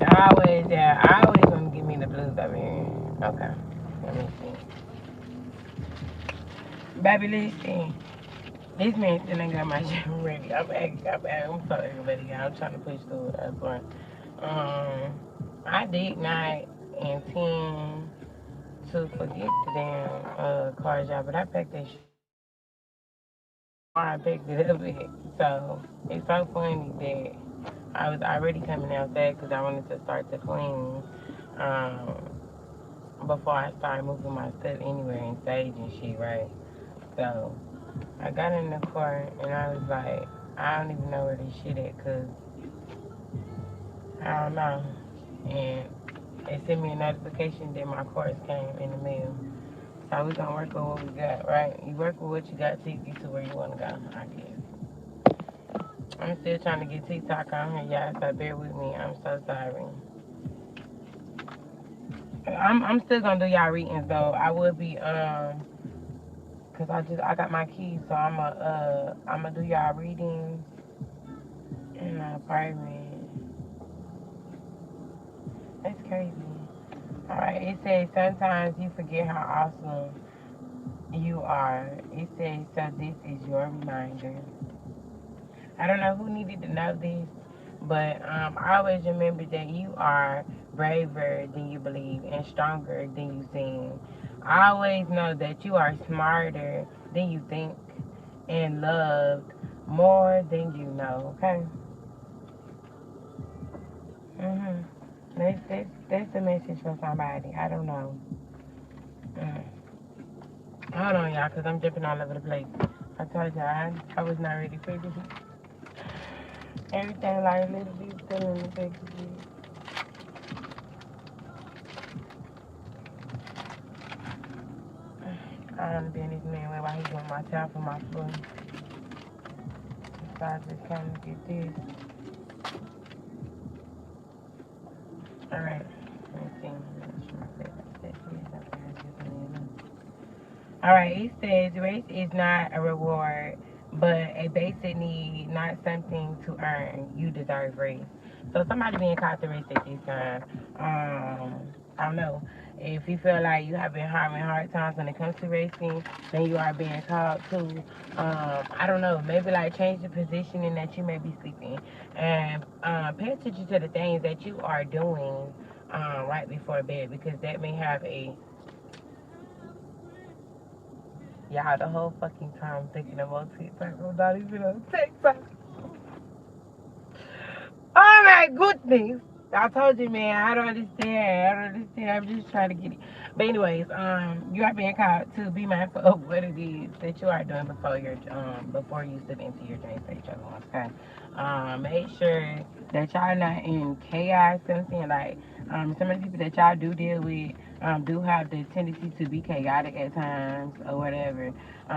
I always want to give me the blues over here. Okay. Let me see. Baby, listen. This man still ain't got my shit ready. I'm so everybody. I'm trying to push through it. That's why. I did not intend to forget the damn car job, but I packed that shit. I picked it up it. So it's so funny that I was already coming outside because I wanted to start to clean before I started moving my stuff anywhere and stage and shit, right? So I got in the car and I was like, I don't even know where this shit at because I don't know. And it sent me a notification that my course came in the mail. So we gonna work with what we got, right? You work with what you got till you get to where you wanna go, I guess. I'm still trying to get TikTok on here, y'all, so bear with me. I'm so sorry. I'm still gonna do y'all readings though. I will be cause I got my keys, so I'ma do y'all readings in my apartment. That's crazy. Alright, it says sometimes you forget how awesome you are. It says so this is your reminder. I don't know who needed to know this, but I always remember that you are braver than you believe and stronger than you seem. I always know that you are smarter than you think and loved more than you know. Okay. Mhm. That's a message for somebody. I don't know. Mm. Hold on, y'all, cause I'm jumping all over the place. I told y'all I was not ready for this. Everything like little bit still in the package. I don't be in this man way while he's doing my towel for my foot. So I just came to get this. Alright. Let me see. Alright, it says race is not a reward, but a basic need, not something to earn. You deserve race. So somebody being caught to race at this time. I don't know. If you feel like you have been having hard times when it comes to racing, then you are being called to. I don't know. Maybe like change the positioning that you may be sleeping, and pay attention to the things that you are doing right before bed because that may have a y'all the whole fucking time thinking about TikTok. I'm not even on TikTok. Oh my goodness. I told you, man, I don't understand. I don't understand. I'm just trying to get it. But anyways, you are being called to be mindful of what it is that you are doing before you step into your dream stage. Okay. Make sure that y'all not in chaos. You know what I'm saying? Like, some of the people that y'all do deal with do have the tendency to be chaotic at times or whatever.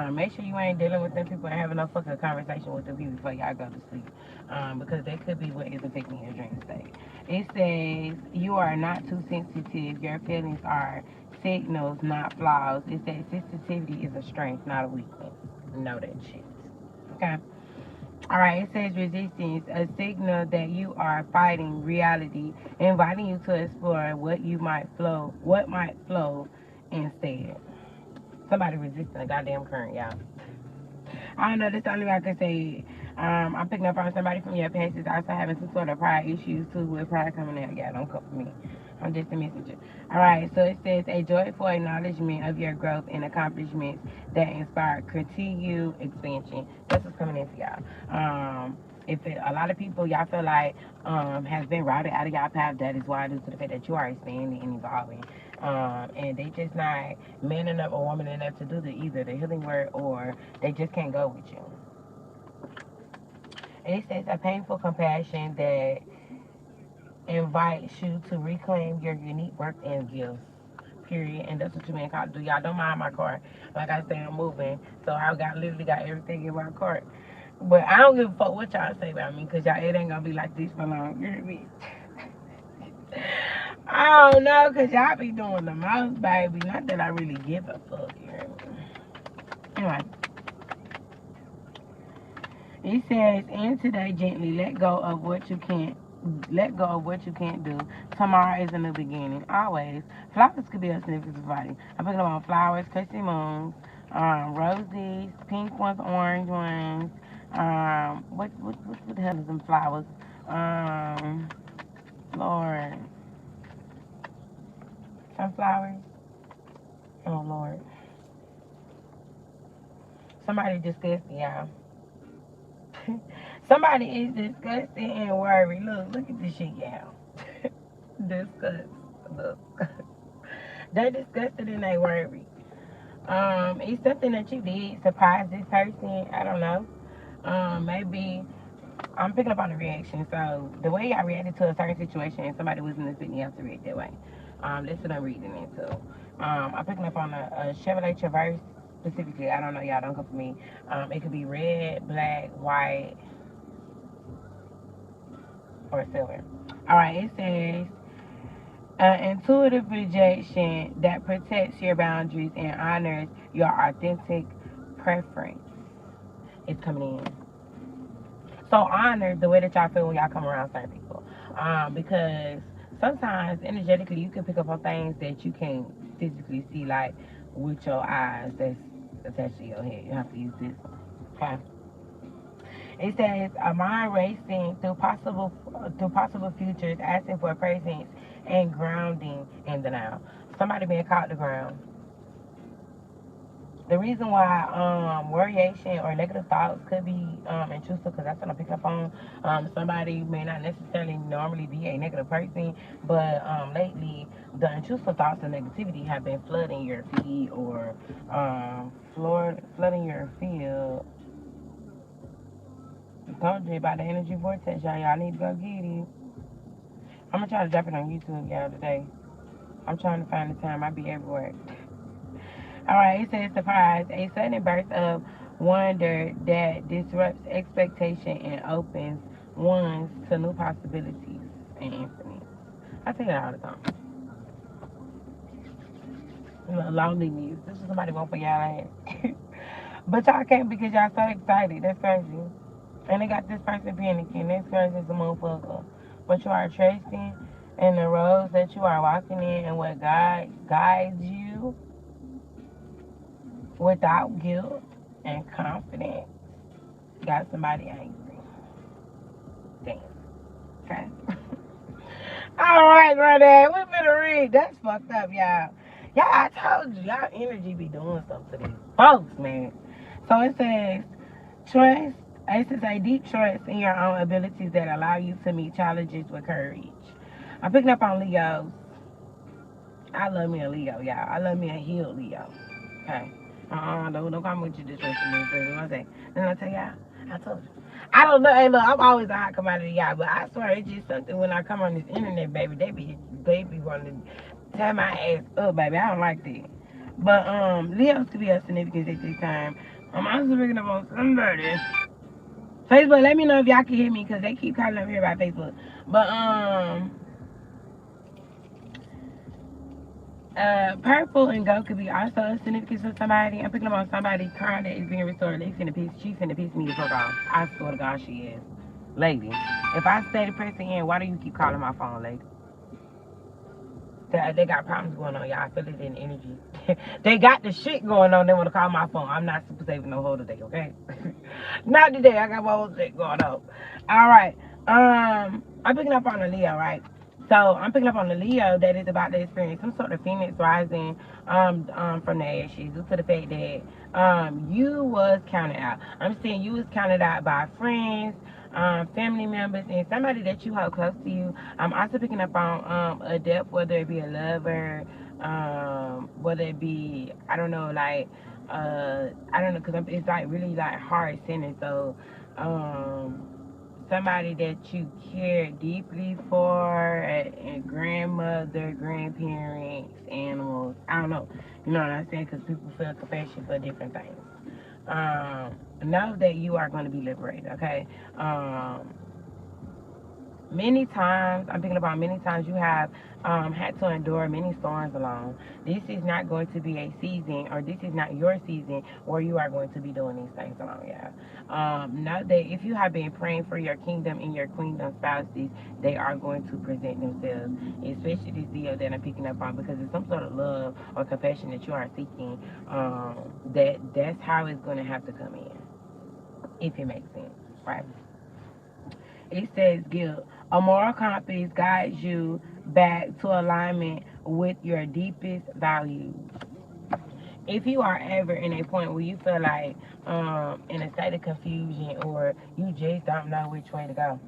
Make sure you ain't dealing with them people and having no fucking conversation with them people before y'all go to sleep. Because that could be what is affecting your dream state. It says you are not too sensitive. Your feelings are signals, not flaws. It says sensitivity is a strength, not a weakness. Know that shit. Okay. All right. It says resistance, a signal that you are fighting reality, inviting you to explore what might flow instead. Somebody resisting a goddamn current, y'all. I don't know, that's the only way I can say. I'm picking up on somebody from your past is also having some sort of pride issues too with pride coming out. Yeah, don't come for me. I'm just a messenger. All right, so it says a joyful acknowledgement of your growth and accomplishments that inspire continued expansion. That's what's coming in for y'all. A lot of people y'all feel like has been routed out of y'all path, that is why due to the fact that you are expanding and evolving. And they just not man enough or woman enough to do either the healing word or they just can't go with you. And it says a painful compassion that invites you to reclaim your unique worth and gifts. Period. And that's what you mean called do. Y'all don't mind my car. Like I say, I'm moving. So I literally got everything in my cart. But I don't give a fuck what y'all say about me because y'all it ain't gonna be like this for long. You hear me? I don't know, cause y'all be doing the most, baby. Not that I really give a fuck. You hear me? Anyway, it says, and today gently let go of what you can't let go of what you can't do. Tomorrow is a new beginning. Always. Flowers could be a significant somebody. I'm picking up on flowers, Christy moons, roses, pink ones, orange ones. What the hell is them flowers? Lord, sunflowers. Oh Lord, somebody disgusted, y'all. Somebody is disgusted and worried. Look at this shit, y'all. Disgust. Look. They're disgusted and they worried. It's something that you did surprise this person. I don't know. Maybe I'm picking up on the reaction. So the way I reacted to a certain situation, somebody wasn't expecting you to react that way. That's what I'm reading into. I'm picking up on a Chevrolet Traverse specifically. I don't know, y'all. Don't come for me. It could be red, black, white, or silver. All right. It says intuitive rejection that protects your boundaries and honors your authentic preference is coming in. So honor the way that y'all feel when y'all come around certain people. Because sometimes energetically you can pick up on things that you can't physically see, like with your eyes that's attached to your head. You have to use this one. Okay. It says a mind racing through possible futures, asking for presence and grounding in the now. Somebody being caught the ground. The reason why variation or negative thoughts could be intrusive, because that's what I'm picking up on. Somebody may not necessarily normally be a negative person, but lately the intrusive thoughts and negativity have been flooding your feed or flooding your field. I told you about the energy vortex, y'all. Y'all need to go get it. I'm gonna try to drop it on YouTube, y'all, today. I'm trying to find the time. I be everywhere. All right, it says surprise, a sudden burst of wonder that disrupts expectation and opens ones to new possibilities and infinite. I say that all the time. Loneliness. This is somebody want for y'all ass. But y'all can't because y'all so excited. That's crazy. And they got this person panicking. This person's a motherfucker. But you are trusting in the roads that you are walking in and what God guides you without guilt and confidence. Got somebody angry. Damn. Okay. All right, brother. We finna read. That's fucked up, y'all. Y'all, I told you, y'all energy be doing something to these folks, man. So it says, trust. It says a deep trust in your own abilities that allow you to meet challenges with courage. I'm picking up on Leos. I love me a Leo, y'all. I love me a healed Leo. Okay. Don't come with you disrespecting me. What I say? Then I tell y'all, I told you. I don't know. Hey, look, I'm always a hot commodity, y'all. But I swear, it's just something when I come on this internet, baby. They be wanting to tear my ass up, baby. I don't like that. But Leos could be a significance at this time. I'm also picking up on somebody. Facebook, let me know if y'all can hear me because they keep calling up here about Facebook. But purple and gold could be also a significance of somebody. I'm picking up on somebody crying that is being restored. She finna piss me the fuck off. I swear to God she is. Lady. If I stay the person in, why do you keep calling my phone, lady? They got problems going on, y'all. I feel it in energy. They got the shit going on. They want to call my phone. I'm not super saving no whole today, okay? Not today. I got my whole shit going on. All right. I'm picking up on a Leo, right? So I'm picking up on the Leo that is about to experience some sort of phoenix rising from the ashes due to the fact that you was counted out. I'm saying you was counted out by friends, family members, and somebody that you hold close to you. I'm also picking up on a depth, whether it be a lover, whether it be, I don't know, like, I don't know, because it's like really like hard centered. So, somebody that you care deeply for, a grandmother, grandparents, animals. I don't know. You know what I'm saying? Because people feel compassion for different things. Know that you are going to be liberated, okay? Many times, I'm thinking about many times you have had to endure many storms alone. This is not going to be a season, or this is not your season where you are going to be doing these things alone, yeah. Know that if you have been praying for your kingdom and your queendom spouses, they are going to present themselves, especially this deal that I'm picking up on, because it's some sort of love or compassion that you are seeking. That's how it's going to have to come in, if it makes sense, right? It says guilt. A moral compass guides you back to alignment with your deepest values. If you are ever in a point where you feel like in a state of confusion, or you just don't know which way to go,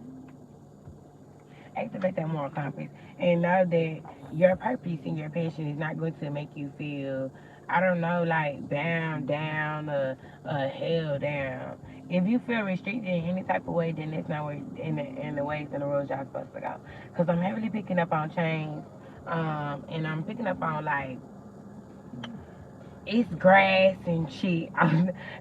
activate that moral compass and know that your purpose and your passion is not going to make you feel, I don't know, like bound down, or held down. If you feel restricted in any type of way, then that's not where in the ways and the rules y'all supposed to go. Because I'm heavily picking up on chains, and I'm picking up on like it's grass and shit.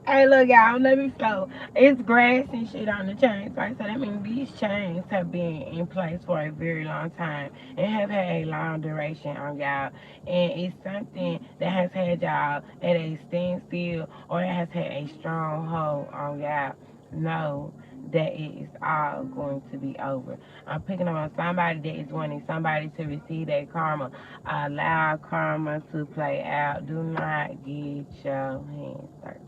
Hey, look, y'all, let me slow. It's grass and shit on the chains, right? So that means these chains have been in place for a very long time and have had a long duration on y'all. And it's something that has had y'all at a standstill, or it has had a strong hold on y'all. Know that it is all going to be over. I'm picking up on somebody that is wanting somebody to receive that karma. Allow karma to play out. Do not get your hands dirty.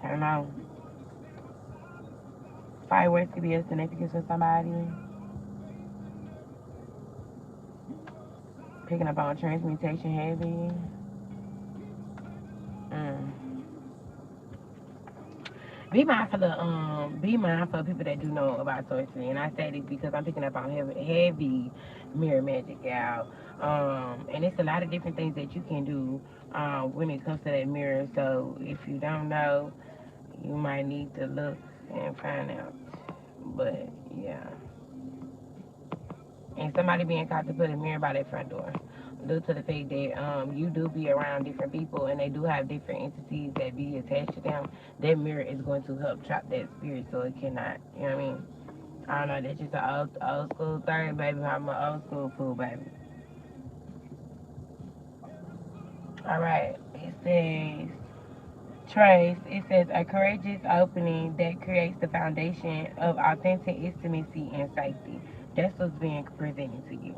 I don't know. Fireworks could be a significance for somebody. Picking up on transmutation heavy. Mm. Be mindful of people that do know about sorcery. And I say this because I'm picking up on heavy mirror magic, y'all. And it's a lot of different things that you can do when it comes to that mirror. So if you don't know, you might need to look and find out. But yeah. And somebody being caught to put a mirror by their front door, due to the fact that you do be around different people and they do have different entities that be attached to them. That mirror is going to help trap that spirit so it cannot, you know what I mean? I don't know, that's just an old school thing, baby. I'm an old school fool, baby. All right, it says Trace, it says a courageous opening that creates the foundation of authentic intimacy and safety. That's what's being presented to you.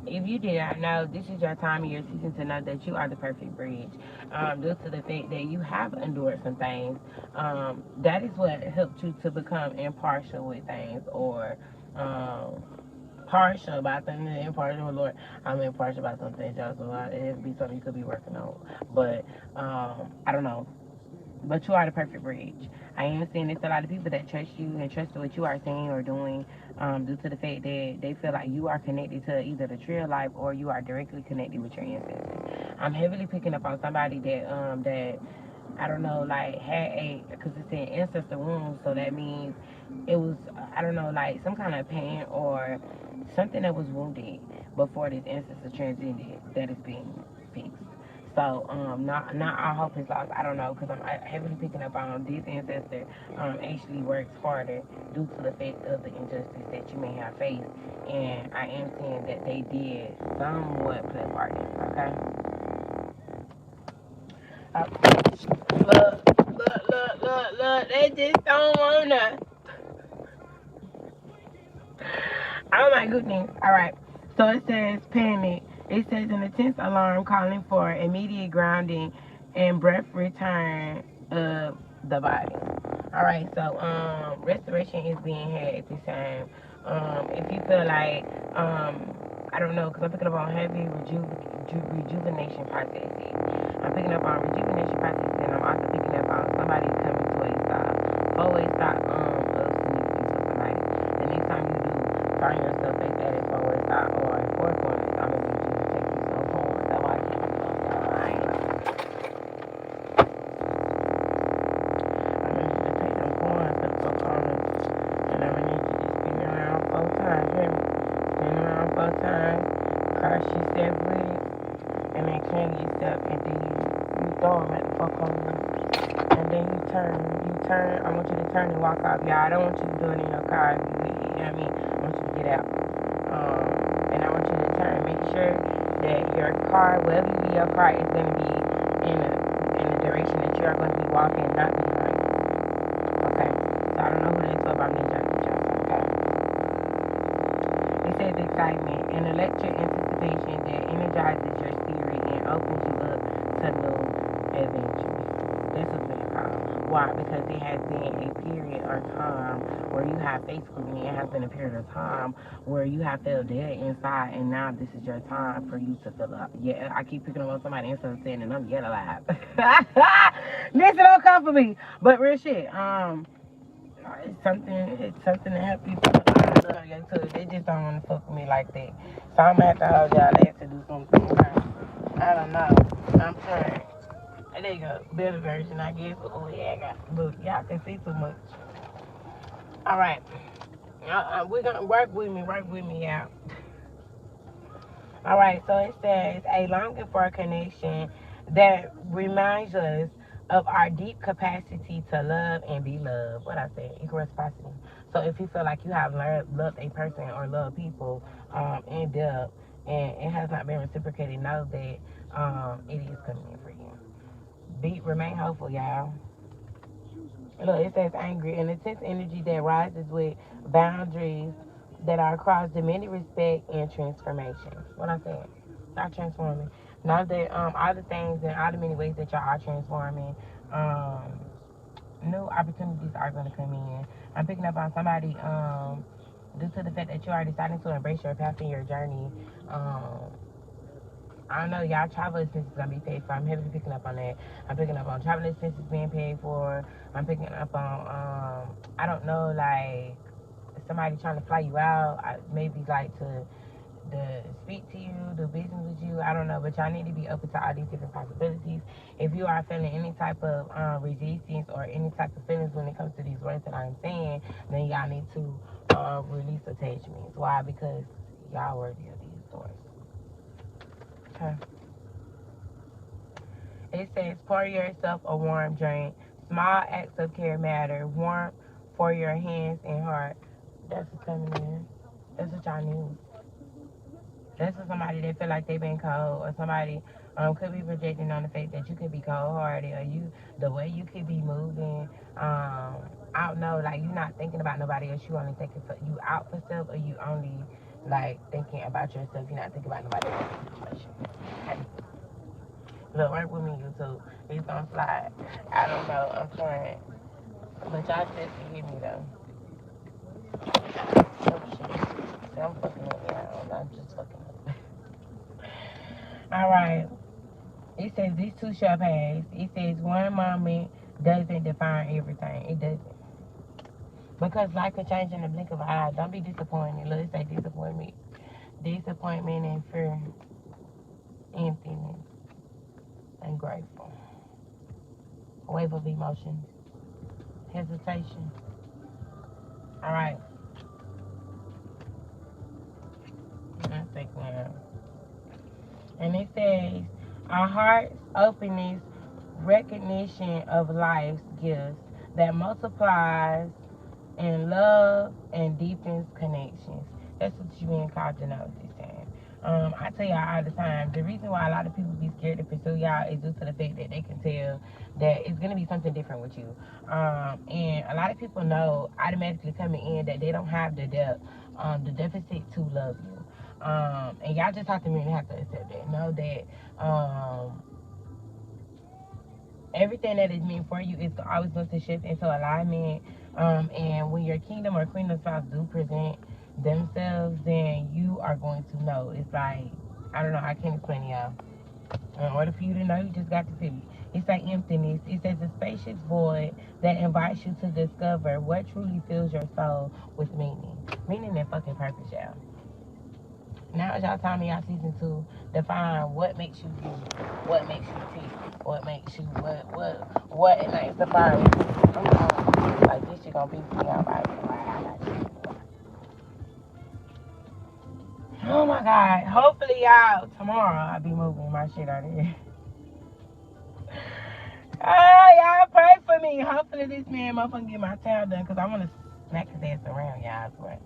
If you did not know, this is your time of your season to know that you are the perfect bridge. Due to the fact that you have endured some things, that is what helped you to become impartial with things, or partial about things. Impartial with Lord, I'm impartial about some things, y'all. So it'd be something you could be working on. But I don't know. But you are the perfect bridge. I am seeing it's a lot of people that trust you and trust what you are saying or doing, due to the fact that they feel like you are connected to either the tree of life, or you are directly connected with your ancestors. I'm heavily picking up on somebody that I don't know, like had because it said ancestor wounds, so that means it was, I don't know, like some kind of pain or something that was wounded before this ancestor transcended that is being fixed. So not all hope is lost. I don't know, because I'm heavily picking up on this ancestor actually works harder due to the fact of the injustice that you may have faced, and I am seeing that they did somewhat play part in it. Okay. Look. They just don't wanna. Oh my goodness. All right. So it says panic. It says an intense alarm calling for immediate grounding and breath return of the body. All right. So restoration is being had at this time. If you feel like I don't know, because I'm picking up on heavy rejuvenation processes. I'm picking up on rejuvenation processes, and I'm also picking up on somebody coming to a stop. Always stop of significance for somebody. The next time you do find yourself at a forward stop or a fourth corner, I'm going to need you to take yourself forward. So I can't go alright. I need you to take them corners to the corner. And I'm going to need you to spin around 4 times. Hear me? Spin around 4 times. Cross yourself with it. And then change yourself. And then you throw them at the 4 corners. And then you turn. I want you to turn and walk off, y'all. I don't want you to do it in your car. You know what I mean? I want you to get out. And I want you to turn. Make sure that your car, wherever you be your car, is going to be in a direction that you are going to be walking, not behind. Okay? So I don't know who that's for, but I'm going to get y'all. Okay? It says excitement, an electric anticipation that energizes your spirit and opens you up to new adventures. This is been called. Why? Because it has been a period or time where you have basically, it has been a period of time where you have felt dead inside, and now this is your time for you to fill up. Yeah, I keep picking up on somebody instead of saying, and I'm yet alive. Listen, don't come for me. But real shit, it's something to help you. They just don't want to fuck with me like that. So I'm gonna have to hold y'all legs to do something. I don't know. I'm trying. There you go. Better version, I guess. Oh yeah, I got. Look, y'all can see too much. All right. We're gonna work with me out. All right. So it says a longing for a connection that reminds us of our deep capacity to love and be loved. What I said, equal reciprocity. So if you feel like you have loved a person or loved people in depth and it has not been reciprocated, know that it is coming in for you. Remain hopeful, y'all. Look, it says angry, an intense energy that rises with boundaries that are crossed, demanding respect and transformation. What I said, y'all transforming. Now that all the things and all the many ways that y'all are transforming, new opportunities are going to come in. I'm picking up on somebody due to the fact that you are deciding to embrace your path in your journey. I don't know, y'all travel expenses gonna be paid for. I'm heavily picking up on that. I'm picking up on travel expenses being paid for. I'm picking up on I don't know, like somebody trying to fly you out. Maybe like to speak to you, do business with you. I don't know, but y'all need to be open to all these different possibilities. If you are feeling any type of resistance or any type of feelings when it comes to these words that I'm saying, then y'all need to release attachments. Why? Because y'all worthy of these doors. Okay. It says, pour yourself a warm drink. Small acts of care matter. Warmth for your hands and heart. That's what's coming in. That's what y'all need. That's for somebody that feel like they've been cold, or somebody could be projecting on the fact that you could be cold-hearted, or the way you could be moving. I don't know, like you not thinking about nobody else. You only thinking for you out for self, or you only like thinking about yourself. You're not thinking about nobody else's situation. Look, work with me, YouTube. It's gonna slide. I don't know. I'm trying. But y'all still can hear me, though. Oh, shit. See, I'm fucking up, y'all. I'm just fucking up. All right. It says, these two shall pass. It says, one moment doesn't define everything. It doesn't. Because life could change in the blink of an eye. Don't be disappointed. Look, it say disappointment. Disappointment and fear. Emptiness. And grateful. Wave of emotions. Hesitation. All right. I think now. And it says, our heart's openness, recognition of life's gifts that multiplies in love and deepens connections. That's what you're being called to know this time. I tell y'all all the time, the reason why a lot of people be scared to pursue y'all is due to the fact that they can tell that it's going to be something different with you. And a lot of people know automatically coming in that they don't have the depth, the deficit to love you. And y'all just have to really have to accept that. Know that everything that is meant for you is always going to shift into alignment. And when your kingdom or queen of spouse do present themselves, then you are going to know. It's like, I don't know, I can't explain it, y'all. In order for you to know, you just got to feel it. It's like emptiness. It says a spacious void that invites you to discover what truly fills your soul with meaning. Meaning and fucking purpose, y'all. Now it's y'all time in y'all season 2. Define what makes you you, what makes you tick, what makes you what ignites the fire. Like this shit gonna be for y'all right. Oh my God. Hopefully y'all tomorrow I'll be moving my shit out of here. Oh, y'all pray for for me. Hopefully this man motherfucker get my tail done because I want to smack his ass around, y'all. I swear.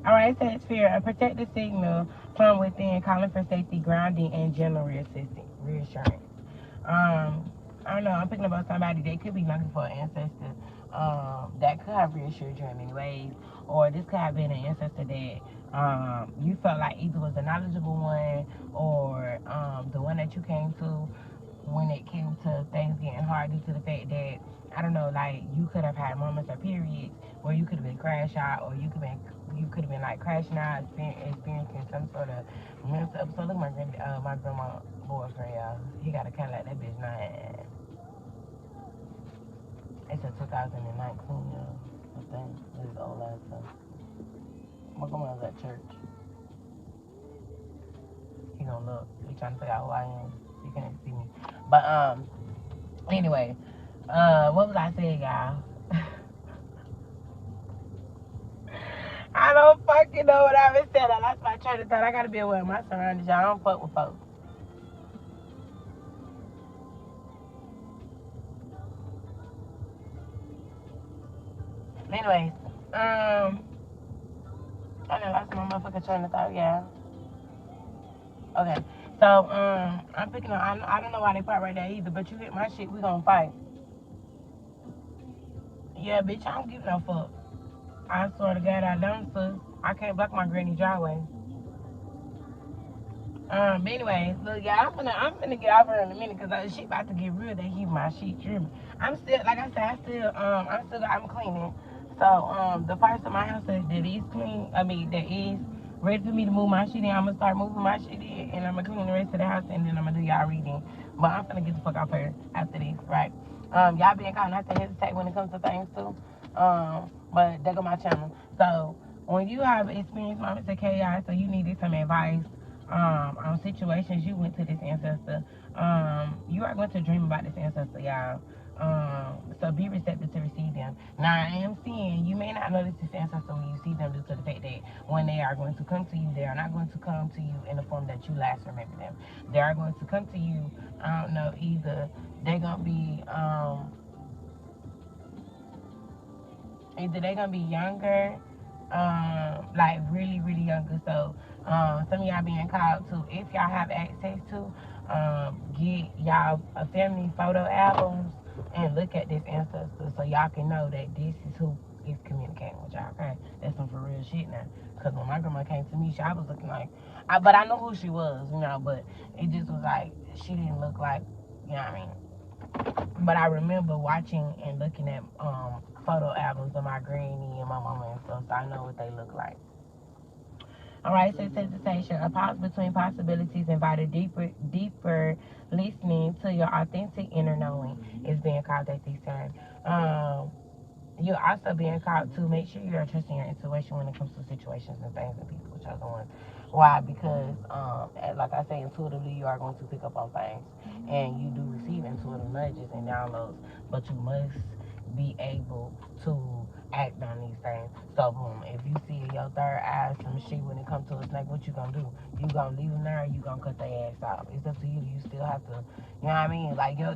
All right, so it's fear. A protective signal from within, calling for safety, grounding, and general reassurance. I don't know. I'm thinking about somebody they could be looking for an ancestor that could have reassured you in many ways, or this could have been an ancestor that you felt like either was the knowledgeable one or the one that you came to when it came to things getting hard due to the fact that I don't know, like you could have had moments or periods where you could have been crash out, or you could have been like crashing out, experiencing some sort of mental episode. Look, my grandma boyfriend, y'all. He got a Cadillac. That bitch not. It's a 2019, y'all. I think it's old ass stuff. My grandma was at church. He gonna look. He trying to figure out who I am. He can't see me. But anyway, what was I saying, y'all? I don't fucking know what I was saying. I lost my train of thought. I gotta be aware of my surroundings, y'all. I don't fuck with folks. Anyways, I done lost my motherfucking train of thought, yeah. Okay, so I'm picking up. I don't know why they fight right there either, but you hit my shit, we gonna fight. Yeah, bitch, I don't give no fuck. I swear to God, I don't, sis. I can't block my granny driveway. But anyways, look, y'all, I'm gonna get off her in a minute because she about to get real. They heat my sheet trim. I'm still, like I said, I'm cleaning. So, the parts of my house that is clean, that is ready for me to move my shit in, I'm gonna start moving my shit in, and I'm gonna clean the rest of the house, and then I'm gonna do y'all reading. But I'm gonna get the fuck off her after this, right? Y'all being called not to hesitate when it comes to things too. But there go my channel. So, when you have experienced moments of chaos, so you needed some advice, on situations you went to this ancestor, you are going to dream about this ancestor, y'all. So be receptive to receive them. Now, I am seeing you may not notice this ancestor when you see them due to the fact that when they are going to come to you, they are not going to come to you in the form that you last remember them. They are going to come to you, I don't know, either they're gonna be younger, like really, really younger. So some of y'all being called to, if y'all have access to, get y'all a family photo albums and look at this ancestor so y'all can know that this is who is communicating with y'all. Okay, that's some for real shit now. Cause when my grandma came to me, I was looking like, but I know who she was, but it just was like she didn't look like, you know what I mean. But I remember watching and looking at photo albums of my granny and my mama and stuff, so I know what they look like. All right, so sensitization, a pause between possibilities, invite a deeper listening to your authentic inner knowing is being called at this time. You're also being called to make sure you're trusting your intuition when it comes to situations and things and people, which are the ones. Why? Because, like I say, intuitively you are going to pick up on things, and you do receive intuitive nudges and downloads, but you must be able to act on these things. So, boom, if you see in your third eye some shit when it comes to a snake, what you gonna do? You gonna leave them there, or you gonna cut their ass off? It's up to you. You still have to, you know what I mean? Like your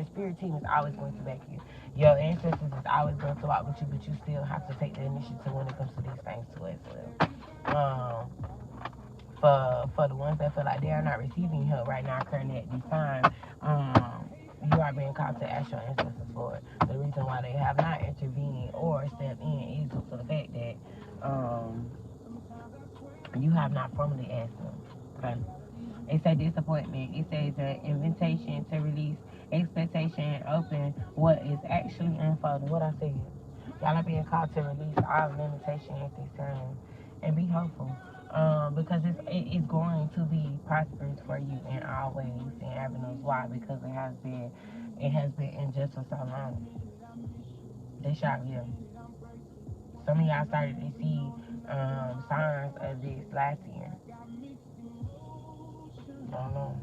spirit team is always going to back you. Your ancestors is always going to walk with you, but you still have to take the initiative when it comes to these things too as well. For the ones that feel like they are not receiving help right now, currently at this time, you are being called to ask your ancestors for it. The reason why they have not intervened or stepped in is due to the fact that you have not formally asked them. Okay. It says disappointment. It says an invitation to release expectation, open what is actually unfolding. What I said. Y'all are being called to release all limitation at this time and be hopeful. Because it's going to be prosperous for you in all ways and avenues. Why? Because it has been unjust for so long. They shot you. Some of y'all started to see signs of this last year. I don't know.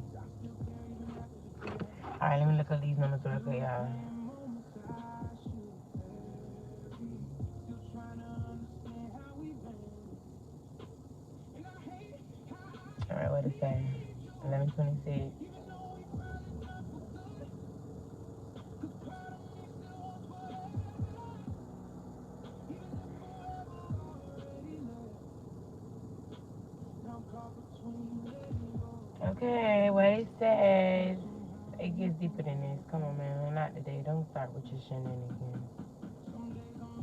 Alright, let me look at these numbers real quick, y'all. Alright, what it say? 11:26. Okay, what it says, it gets deeper than this. Come on, man. Not today. Don't start with your shenanigans.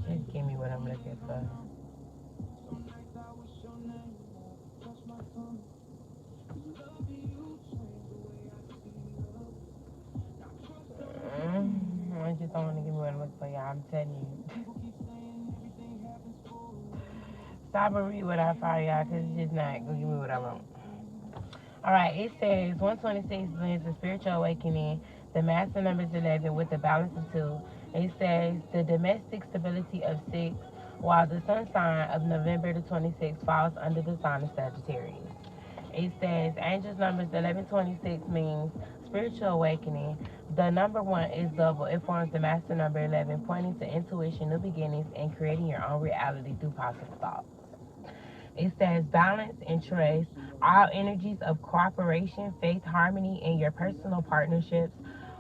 Just give me what I'm looking for. I just don't want to give me what I'm looking for, y'all. I'm telling you. Stop and read what I find, y'all, because it's just not going to give me what I want. Alright, it says 126 brings the spiritual awakening. The master number is 11 with the balance of 2. It says the domestic stability of 6, while the sun sign of November the 26th falls under the sign of Sagittarius. It says angels numbers 1126 means spiritual awakening. The number 1 is double. It forms the master number 11, pointing to intuition, new beginnings, and creating your own reality through positive thoughts. It says balance and trust, all energies of cooperation, faith, harmony in your personal partnerships,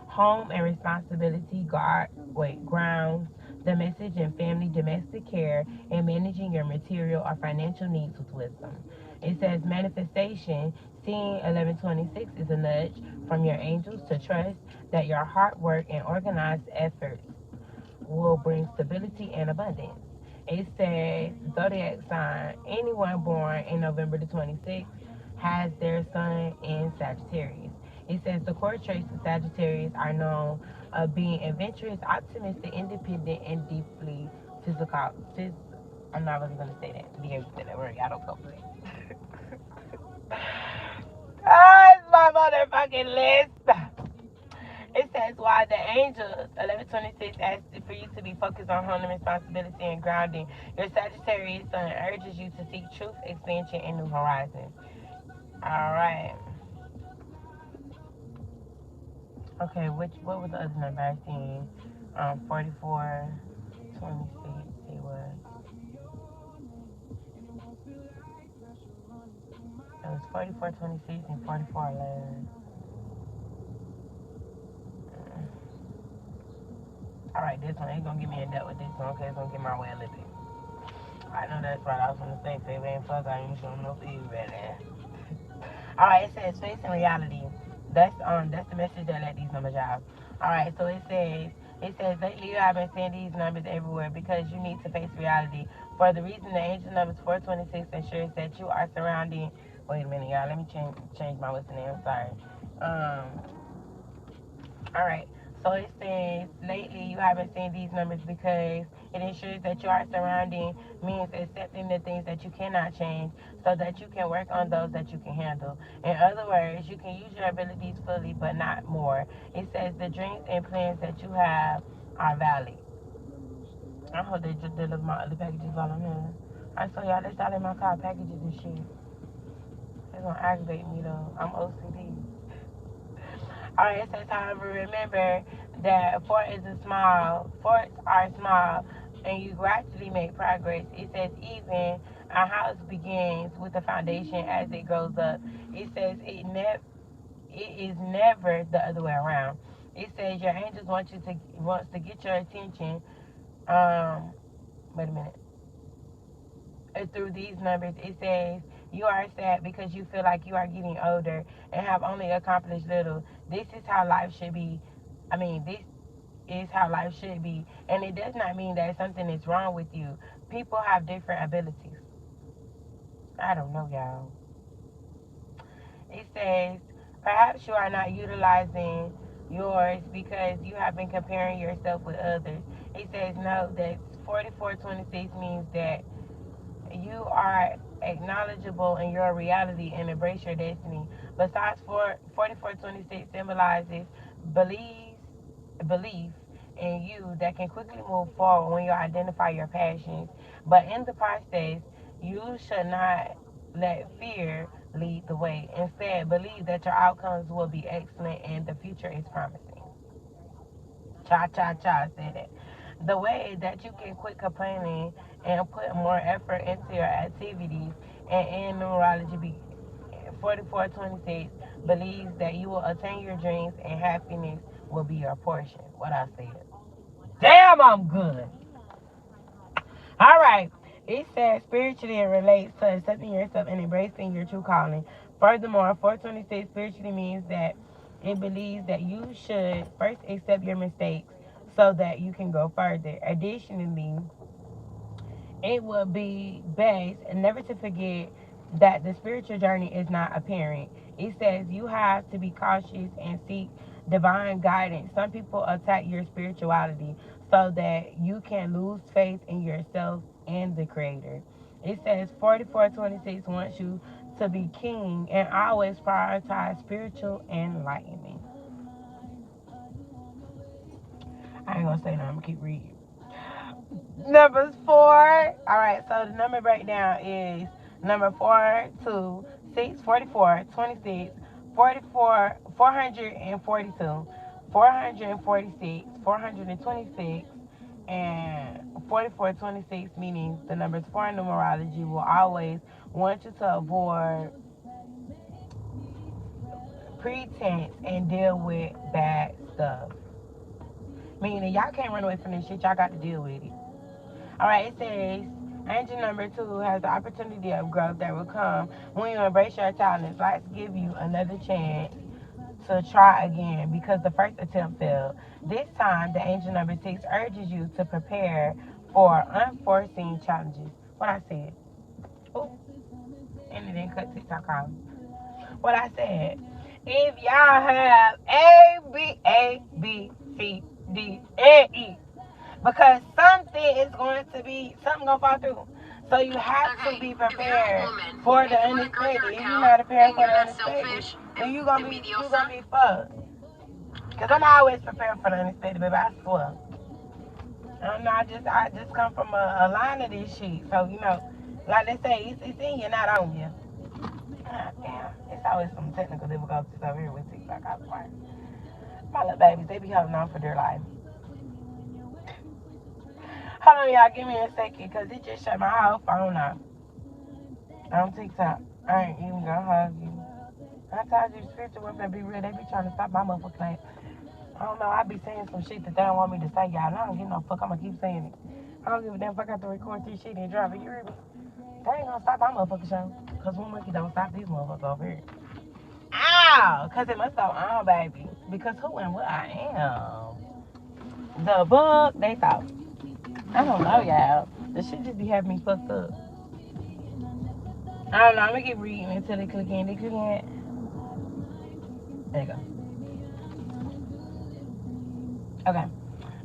home and responsibility, grounds, the message and family, domestic care, and managing your material or financial needs with wisdom. It says manifestation, seeing 1126 is a nudge from your angels to trust that your hard work and organized efforts will bring stability and abundance. It says zodiac sign, anyone born in November the 26th has their sun in Sagittarius. It says the core traits of Sagittarius are known of being adventurous, optimistic, independent, and deeply physical. I'm not really going to say that. Be able to say that word. I don't go for it. Ah, it's my motherfucking list. It says, while the angels, 1126, ask for you to be focused on home responsibility and grounding, your Sagittarius sun urges you to seek truth, expansion, and new horizons. All right. Okay, what was the other number I seen? 44, 26, it was. It was 44, 26, and 44, 11. All right, this one, it's going to give me a debt with this one, okay? It's going to get my way a little bit. I know that's right. I was gonna say, baby, ain't fuck. I ain't showing no fever, really. All right, it says facing reality. That's the message that let these numbers out. All right, so it says lately you have been seeing these numbers everywhere because you need to face reality. For the reason the angel numbers 426 ensures that you are surrounding. Wait a minute, y'all. Let me change my what's the name. I'm sorry. All right. So it says lately you haven't seen these numbers because it ensures that you are surrounding means accepting the things that you cannot change so that you can work on those that you can handle. In other words, you can use your abilities fully but not more. It says the dreams and plans that you have are valid. I hope they just deliver my other packages while I'm here. I saw y'all, they started my car packages and shit. It's gonna aggravate me though. I'm OCD. Alright, it says, however, remember that forts are small, and you gradually make progress. It says, even a house begins with the foundation as it grows up. It says, it is never the other way around. It says, your angels wants to get your attention. Wait a minute. Through these numbers, it says you are sad because you feel like you are getting older and have only accomplished little. This is how life should be. This is how life should be. And it does not mean that something is wrong with you. People have different abilities. I don't know, y'all. It says, perhaps you are not utilizing yours because you have been comparing yourself with others. It says, no, that 4426 means that you are acknowledgeable in your reality and embrace your destiny. Besides, 4426 symbolizes belief in you that can quickly move forward when you identify your passions. But in the process, you should not let fear lead the way. Instead, believe that your outcomes will be excellent and the future is promising. Cha cha cha said it. The way that you can quit complaining and put more effort into your activities and in numerology 4426 believes that you will attain your dreams and happiness will be your portion. What I said. Damn, I'm good. All right. It says spiritually it relates to accepting yourself and embracing your true calling. Furthermore, 426 spiritually means that it believes that you should first accept your mistakes so that you can go further. Additionally, it would be best never to forget that the spiritual journey is not apparent. It says you have to be cautious and seek divine guidance. Some people attack your spirituality so that you can lose faith in yourself and the Creator. It says 4426 wants you to be king and always prioritize spiritual enlightenment. I ain't gonna say nothing, I'm gonna keep reading. Numbers 4. All right, so the number breakdown is number 4, 2, 6, 44, 26, 44, 442, 446, 426, and 4426, meaning the numbers 4 in numerology will always want you to avoid pretense and deal with bad stuff. Meaning y'all can't run away from this shit, y'all got to deal with it. Alright, it says angel number 2 has the opportunity of growth that will come when you embrace your talents. Let's give you another chance to try again because the first attempt failed. This time, the angel number 6 urges you to prepare for unforeseen challenges. What I said. Oh, and it didn't cut TikTok off. What I said. If y'all have A, B, C, D, and E, because something gonna fall through. So you have to be prepared for the unexpected. If you're not prepared for the unexpected, then you gonna be fucked. Cause I'm always prepared for the unexpected, baby. I swear. I just come from a line of this shit. So like they say, it's in you, not on you. Damn, it's always some technical difficulties over here with TikTok. I swear. My little babies, they be holding on for their life. Hold on, y'all. Give me a second, because it just shut my whole phone off. On TikTok. I ain't even gonna hug you. I told you, spiritual women be real. They be trying to stop my motherfucking life. I don't know. I be saying some shit that they don't want me to say, y'all. I don't give no fuck. I'm gonna keep saying it. I don't give a damn fuck. I have to record this shit and drop it. You hear me? They ain't gonna stop my motherfucking show. Because one monkey don't stop these motherfuckers over here. Ow! Because it must go on, baby. Because who and what I am. The book, they thought. I don't know, y'all. The shit just be having me fucked up. I don't know. I'm gonna keep reading until they click in. They click in. There you go. Okay.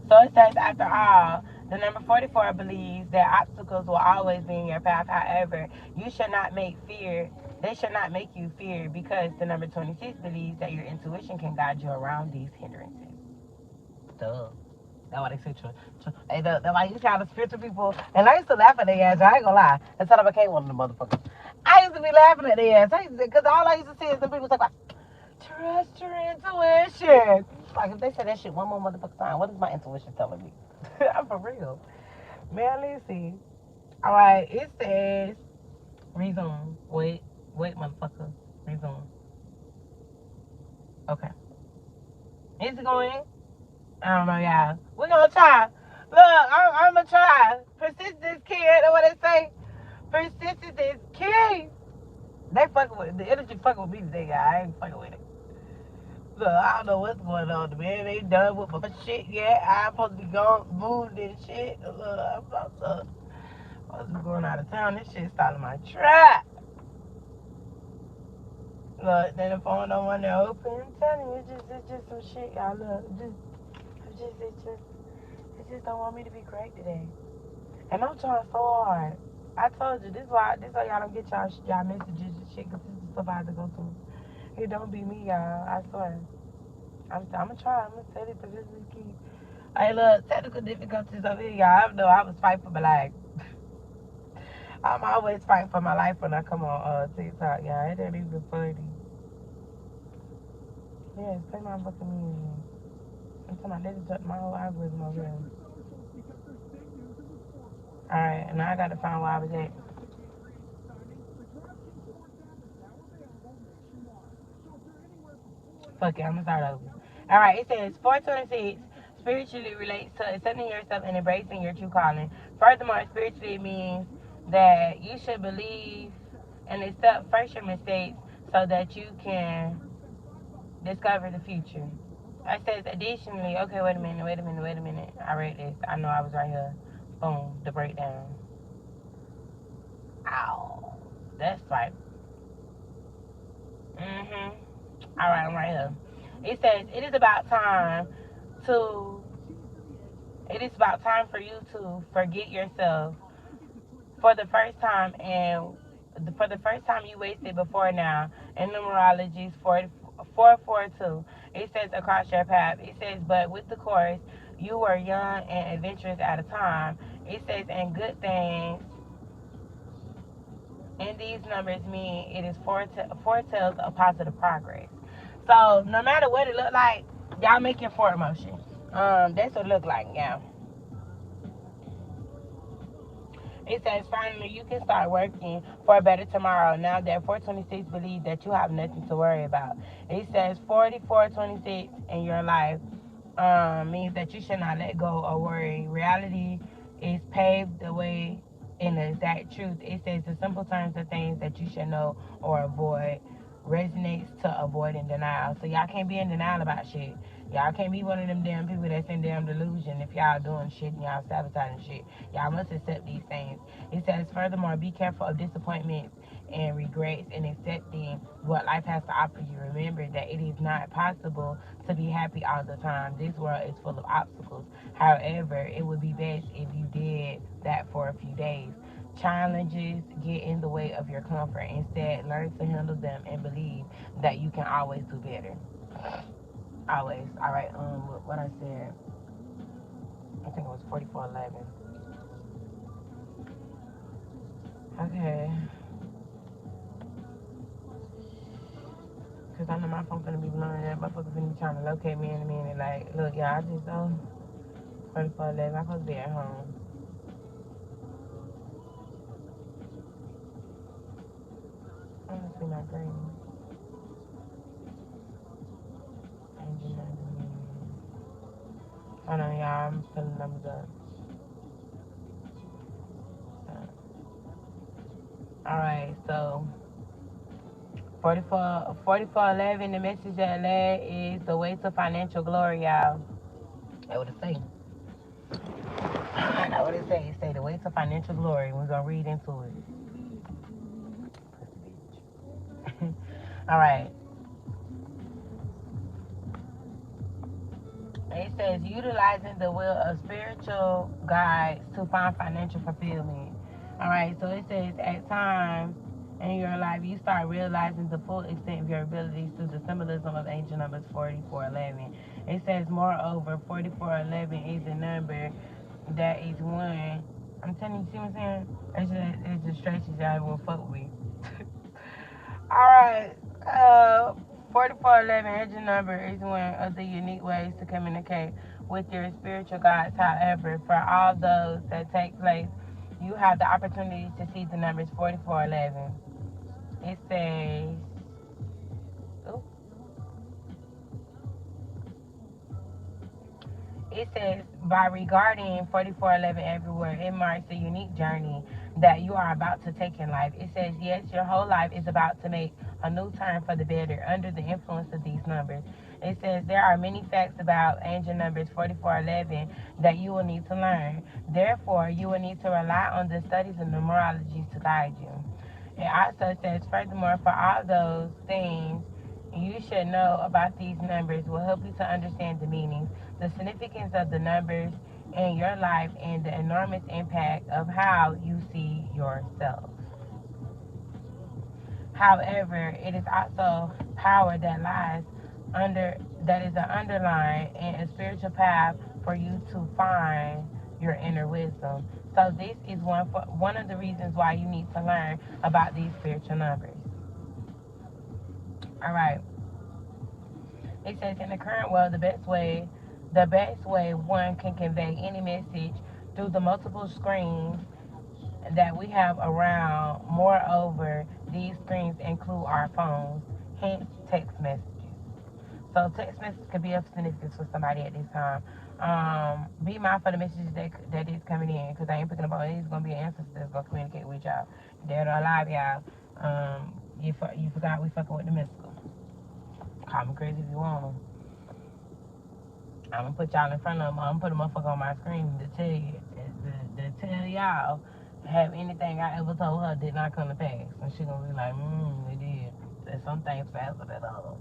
So it says, after all, the number 44 believes that obstacles will always be in your path. However, they should not make you fear, because the number 26 believes that your intuition can guide you around these hindrances. Duh. That's why they say hey, that's why you try to spiritual people. And I used to laugh at their ass. I ain't gonna lie. Until I became one of the motherfuckers. I used to be laughing at their ass. Because all I used to see is the people talk about, trust your intuition. Like, if they say that shit one more motherfucking time, what is my intuition telling me? I'm for real. Man, let's see. All right, it says, resume. Wait, motherfucker. Resume. Okay. Is it going? I don't know, y'all. We're gonna try. Look, I'm gonna try. Persistence is key. That's what they say. Persistence is key. They fucking with it. The energy fucking with me today, guys. I ain't fucking with it. Look, I don't know what's going on, man. They done with my shit yet. I'm supposed to be gone, moved and shit. Look, I'm supposed to be going out of town. This shit starting my trap. Look, then the phone don't want to open. I'm telling you, it's just some shit, y'all. Look, it just don't want me to be great today. And I'm trying so hard. I told you, this why y'all don't get y'all messages and shit, because this is stuff I have to go through. It don't be me, y'all. I swear. I'm gonna try. I'm gonna set it to this weekend. Hey, look, technical difficulties over here, y'all. I know I was fighting for my life. I'm always fighting for my life when I come on TikTok, y'all. It ain't even funny. Yeah, play my fucking music. I'm talking about, let it my whole algorithm over here. Alright, now I gotta find where I was at. Fuck it, I'm gonna start over. Alright, it says 426 spiritually relates to accepting yourself and embracing your true calling. Furthermore, spiritually means that you should believe and accept first your mistakes so that you can discover the future. It says additionally, okay, wait a minute, wait a minute, wait a minute. I read this. I know I was right here. Boom, the breakdown. Ow. That's right. Mm-hmm. All right, I'm right here. It says to it is about time for you to forget yourself for the first time, and for the first time you wasted before now. In numerology 442, it says across your path. It says, but with the course, you were young and adventurous at a time. It says, and good things in these numbers mean it is foretells of positive progress. So no matter what it look like, y'all make your forward motion. That's what it look like, yeah. It says, finally, you can start working for a better tomorrow now that 426 believes that you have nothing to worry about. It says 4426 in your life means that you should not let go or worry. Reality is paved the way in the exact truth. It says the simple terms of things that you should know or avoid resonates to avoiding denial. So y'all can't be in denial about shit. Y'all can't be one of them damn people that's in damn delusion if y'all doing shit and y'all sabotaging shit. Y'all must accept these things. It says, furthermore, be careful of disappointments and regrets and accepting what life has to offer you. Remember that it is not possible to be happy all the time. This world is full of obstacles. However, it would be best if you did that for a few days. Challenges get in the way of your comfort. Instead, learn to handle them and believe that you can always do better. Always. All right. What I said, I think it was 4411. Okay. Cause I know my phone gonna be blowing up. Motherfuckers gonna be trying to locate me in a minute. Like, look, y'all, I just 4411. I'm supposed to be at home. I want to see my green. Hold on, y'all. I'm putting numbers up. Alright, so 4411, the message that led is the way to financial glory, y'all. That's what it say. That's what it say. It say the way to financial glory. We're gonna read into it. Alright. It says utilizing the will of spiritual guides to find financial fulfillment. Alright, so it says at times in your life you start realizing the full extent of your abilities through the symbolism of angel numbers 4411. It says moreover 4411 is a number that is one. I'm telling you, see what I'm saying? It's just stretches y'all won't fuck with me. Alright. 4411 engine number is one of the unique ways to communicate with your spiritual guides. However, for all those that take place, you have the opportunity to see the numbers 4411. It says, oops, it says, by regarding 4411 everywhere, it marks a unique journey that you are about to take in life. It says, yes, your whole life is about to make a new turn for the better under the influence of these numbers. It says, there are many facts about angel numbers 4411 that you will need to learn. Therefore, you will need to rely on the studies of numerology to guide you. It also says, furthermore, for all those things you should know about these numbers will help you to understand the meanings, the significance of the numbers in your life, and the enormous impact of how you see yourself. However, it is also power that lies under that is an underlying and a spiritual path for you to find your inner wisdom. So this is one of the reasons why you need to learn about these spiritual numbers. All right. It says in the current world, the best way one can convey any message through the multiple screens that we have around. Moreover, these screens include our phones, hence text messages. So text messages could be of significance for somebody at this time. Be mindful of the messages that is coming in, because I ain't picking up on it. It's gonna be an ancestor that's gonna communicate with y'all. Dead or alive, y'all. You forgot we fucking with the mystical. Call me crazy if you want. I'm gonna put y'all in front of them. I'm gonna put a motherfucker on my screen to tell you, to tell y'all, have anything I ever told her did not come to pass. And she gonna be like, it did. There's some things faster than others.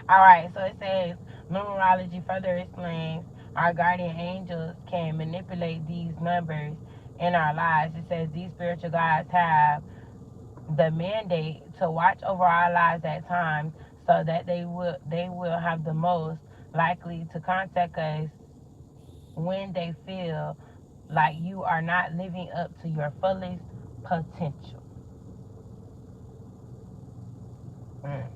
Alright, so it says, numerology further explains our guardian angels can manipulate these numbers in our lives. It says these spiritual guides have the mandate to watch over our lives at times so that they will have the most likely to contact us when they feel like you are not living up to your fullest potential. Mm.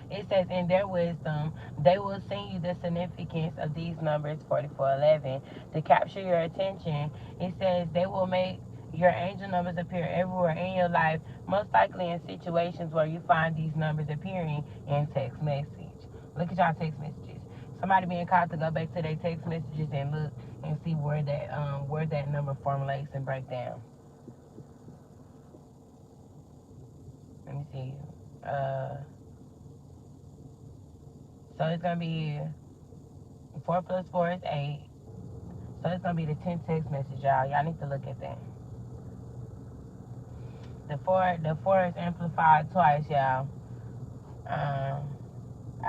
It says, in their wisdom, they will send you the significance of these numbers 4411 to capture your attention. It says they will make your angel numbers appear everywhere in your life, most likely in situations where you find these numbers appearing in text message. Look at y'all text messages. Somebody being called to go back to their text messages and look and see where that number formulates and break down. Let me see. So it's gonna be 4 plus 4 is 8. So it's gonna be the 10 text message, y'all. Y'all need to look at that. The four is amplified twice, y'all. I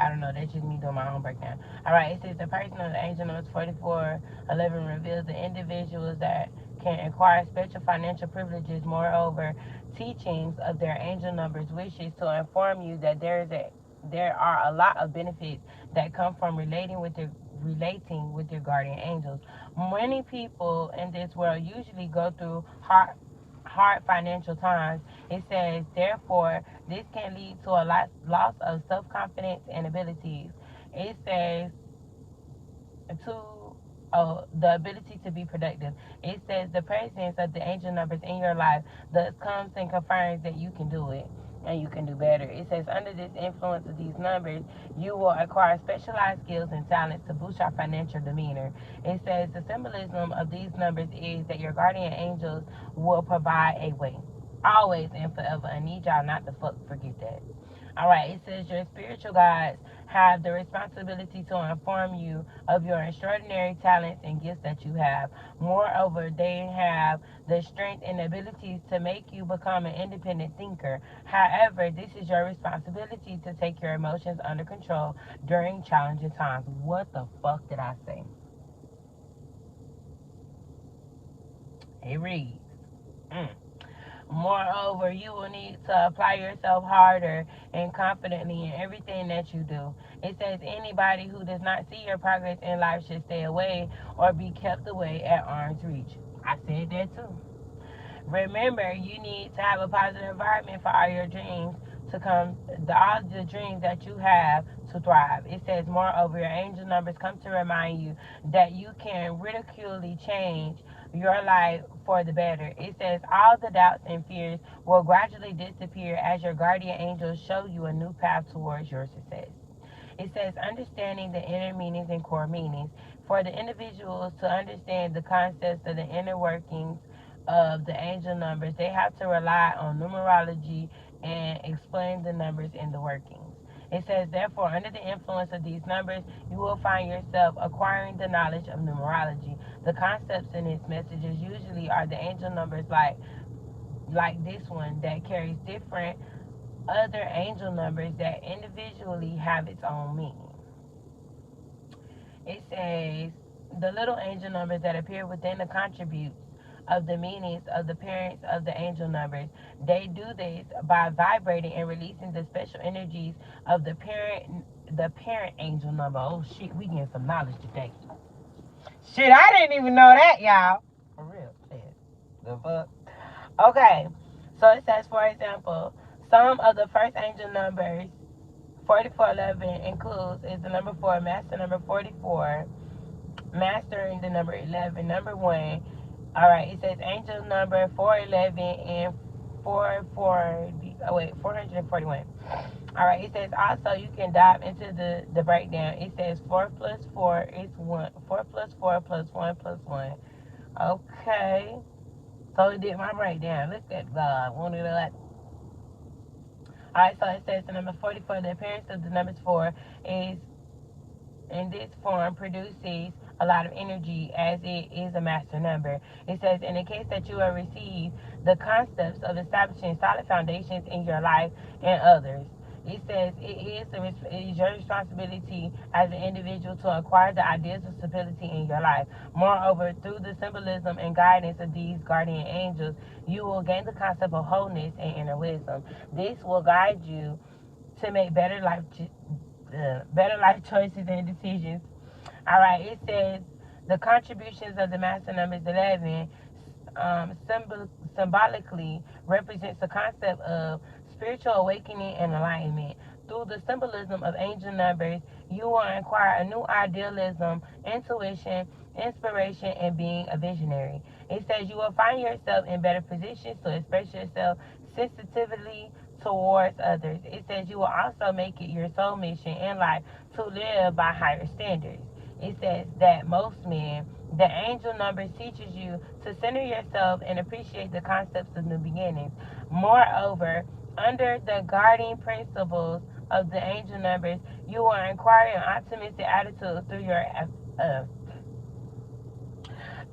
don't know. That's just me doing my own breakdown. All right. It says the person of the angel numbers 4411 reveals the individuals that can acquire special financial privileges. Moreover, teachings of their angel numbers wishes to inform you that there are a lot of benefits that come from relating with your guardian angels. Many people in this world usually go through hard financial times. It says, therefore, this can lead to a loss of self-confidence and abilities. It says, to the ability to be productive. It says the presence of the angel numbers in your life thus comes and confirms that you can do it and you can do better. It says under this influence of these numbers, you will acquire specialized skills and talents to boost your financial demeanor. It says the symbolism of these numbers is that your guardian angels will provide a way. Always and forever. I need y'all not to forget that. All right, it says your spiritual guides have the responsibility to inform you of your extraordinary talents and gifts that you have. Moreover, they have the strength and abilities to make you become an independent thinker. However, this is your responsibility to take your emotions under control during challenging times. What the fuck did I say? It reads. Moreover, you will need to apply yourself harder and confidently in everything that you do. It says anybody who does not see your progress in life should stay away or be kept away at arm's reach. I said that too. Remember, you need to have a positive environment for all your dreams to come, all the dreams that you have to thrive. It says, moreover, your angel numbers come to remind you that you can ridiculously change your life for the better. It says, all the doubts and fears will gradually disappear as your guardian angels show you a new path towards your success. It says understanding the inner meanings and core meanings. For the individuals to understand the concepts of the inner workings of the angel numbers, they have to rely on numerology and explain the numbers in the workings. It says, therefore, under the influence of these numbers, you will find yourself acquiring the knowledge of numerology. The concepts in its messages usually are the angel numbers like this one that carries different other angel numbers that individually have its own meaning. It says the little angel numbers that appear within the contributes of the meanings of the parents of the angel numbers. They do this by vibrating and releasing the special energies of the parent angel number. Oh shit, we getting some knowledge today. Shit, I didn't even know that, y'all. For real, shit. The fuck? Okay. So it says, for example, some of the first angel numbers 4411 includes is the number 4, master number 44, mastering the number 11, number 1. All right, it says angel number 411 and 441. All right, it says also you can dive into the breakdown. It says 4 plus 4 is 1. 4 plus 4 plus 1 plus 1. Okay. So it did my breakdown. Look at God. Wanted to Alright, so it says the number 44, the appearance of the numbers 4 is in this form produces a lot of energy as it is a master number. It says, in the case that you will receive the concepts of establishing solid foundations in your life and others. It says it is your responsibility as an individual to acquire the ideas of stability in your life. Moreover, through the symbolism and guidance of these guardian angels, you will gain the concept of wholeness and inner wisdom. This will guide you to make better life choices and decisions. All right, it says the contributions of the master numbers 11 symbolically represents the concept of spiritual awakening and enlightenment. Through the symbolism of angel numbers, you will acquire a new idealism, intuition, inspiration, and being a visionary. It says you will find yourself in better positions to express yourself sensitively towards others. It says you will also make it your sole mission in life to live by higher standards. It says that most men, the angel number teaches you to center yourself and appreciate the concepts of new beginnings. Moreover, under the guiding principles of the angel numbers, you will acquire an optimistic attitude uh,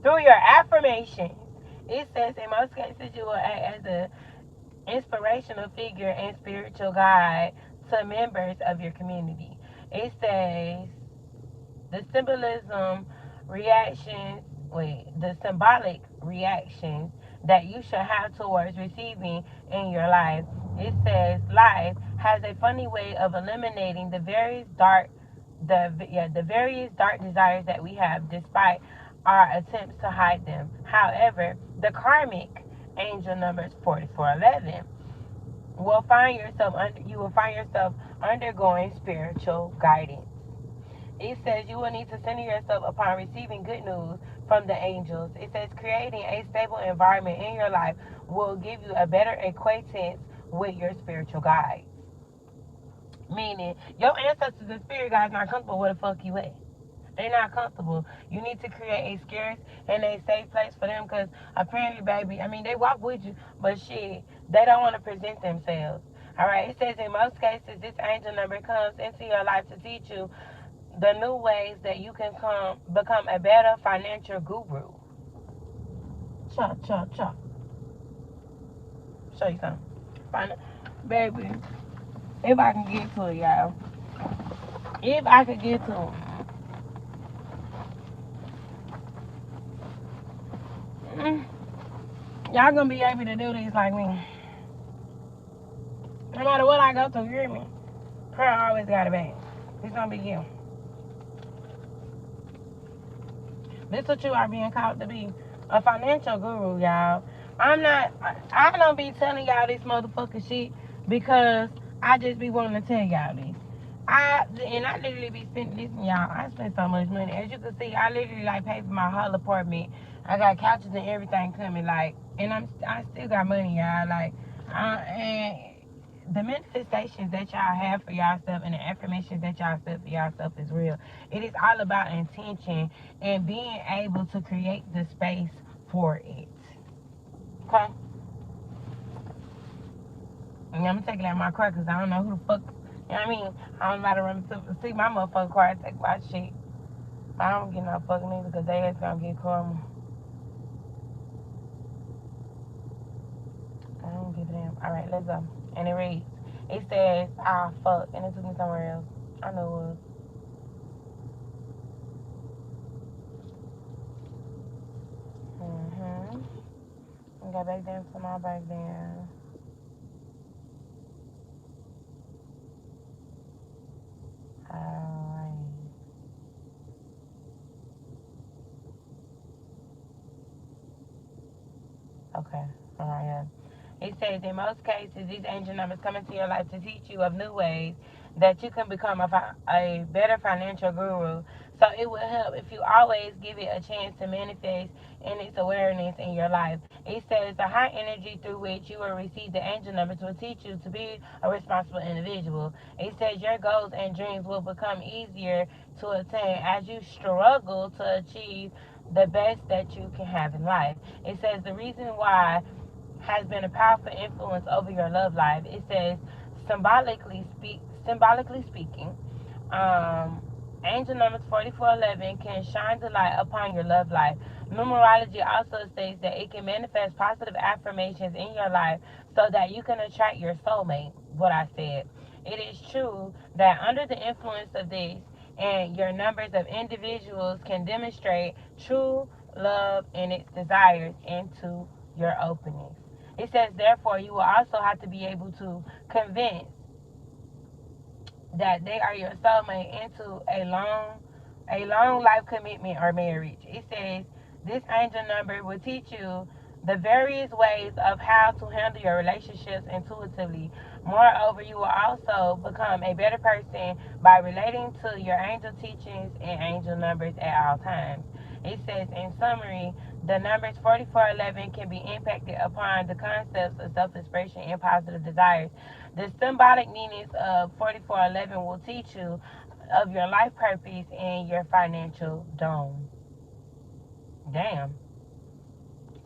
through your affirmations. It says in most cases you will act as an inspirational figure and spiritual guide to members of your community. It says the symbolism reactions, the symbolic reactions that you should have towards receiving in your life. It says life has a funny way of eliminating the various dark desires that we have, despite our attempts to hide them. However, the karmic angel numbers 4411 you will find yourself undergoing spiritual guidance. It says you will need to center yourself upon receiving good news from the angels. It says creating a stable environment in your life will give you a better acquaintance with your spiritual guides. Meaning, your ancestors and spirit guides not comfortable where the fuck you at. They're not comfortable. You need to create a scarce and a safe place for them because apparently, baby, I mean, they walk with you, but shit, they don't want to present themselves. All right, it says in most cases, this angel number comes into your life to teach you the new ways that you can become a better financial guru. Cha cha cha. Show you something. Baby, if I can get to it, y'all. If I could get to it. Y'all gonna be able to do this like me. No matter what I go through, you hear me? Prayer always got a back. It's gonna be you. This what you are being called to be. A financial guru, y'all. I don't be telling y'all this motherfucking shit because I just be wanting to tell y'all this. I literally be spending, listen y'all, I spend so much money. As you can see, I literally like pay for my whole apartment. I got couches and everything coming, like, and I still got money, y'all. Like, and the manifestations that y'all have for yourself and the affirmations that y'all set for yourself is real. It is all about intention and being able to create the space for it. Okay? And I'm taking out my car because I don't know who the fuck, you know what I mean? I don't know how to run to see my motherfucking car and take my shit. I don't get no fucking either because they ass gonna get karma. I don't give a damn. Alright, let's go. And it reads, it says, ah, fuck. And it took me somewhere else. I know it was. I got back down to my back down. Alright. Okay. Alright, yeah. It says, in most cases, these angel numbers come into your life to teach you of new ways that you can become a better financial guru. So it will help if you always give it a chance to manifest in its awareness in your life. It says the high energy through which you will receive the angel numbers will teach you to be a responsible individual. It says your goals and dreams will become easier to attain as you struggle to achieve the best that you can have in life. It says the reason why has been a powerful influence over your love life. It says Symbolically speaking, um, angel numbers 4411 can shine the light upon your love life. Numerology also states that it can manifest positive affirmations in your life so that you can attract your soulmate. What I said. It is true that under the influence of this, and your numbers of individuals can demonstrate true love and its desires into your openings. It says, therefore, you will also have to be able to convince that they are your soulmate into a long life commitment or marriage. It says this angel number will teach you the various ways of how to handle your relationships intuitively. Moreover, you will also become a better person by relating to your angel teachings and angel numbers at all times. It says, in summary, the numbers 4411 can be impacted upon the concepts of self expression and positive desires. The symbolic meanings of 4411 will teach you of your life purpose and your financial dome. Damn.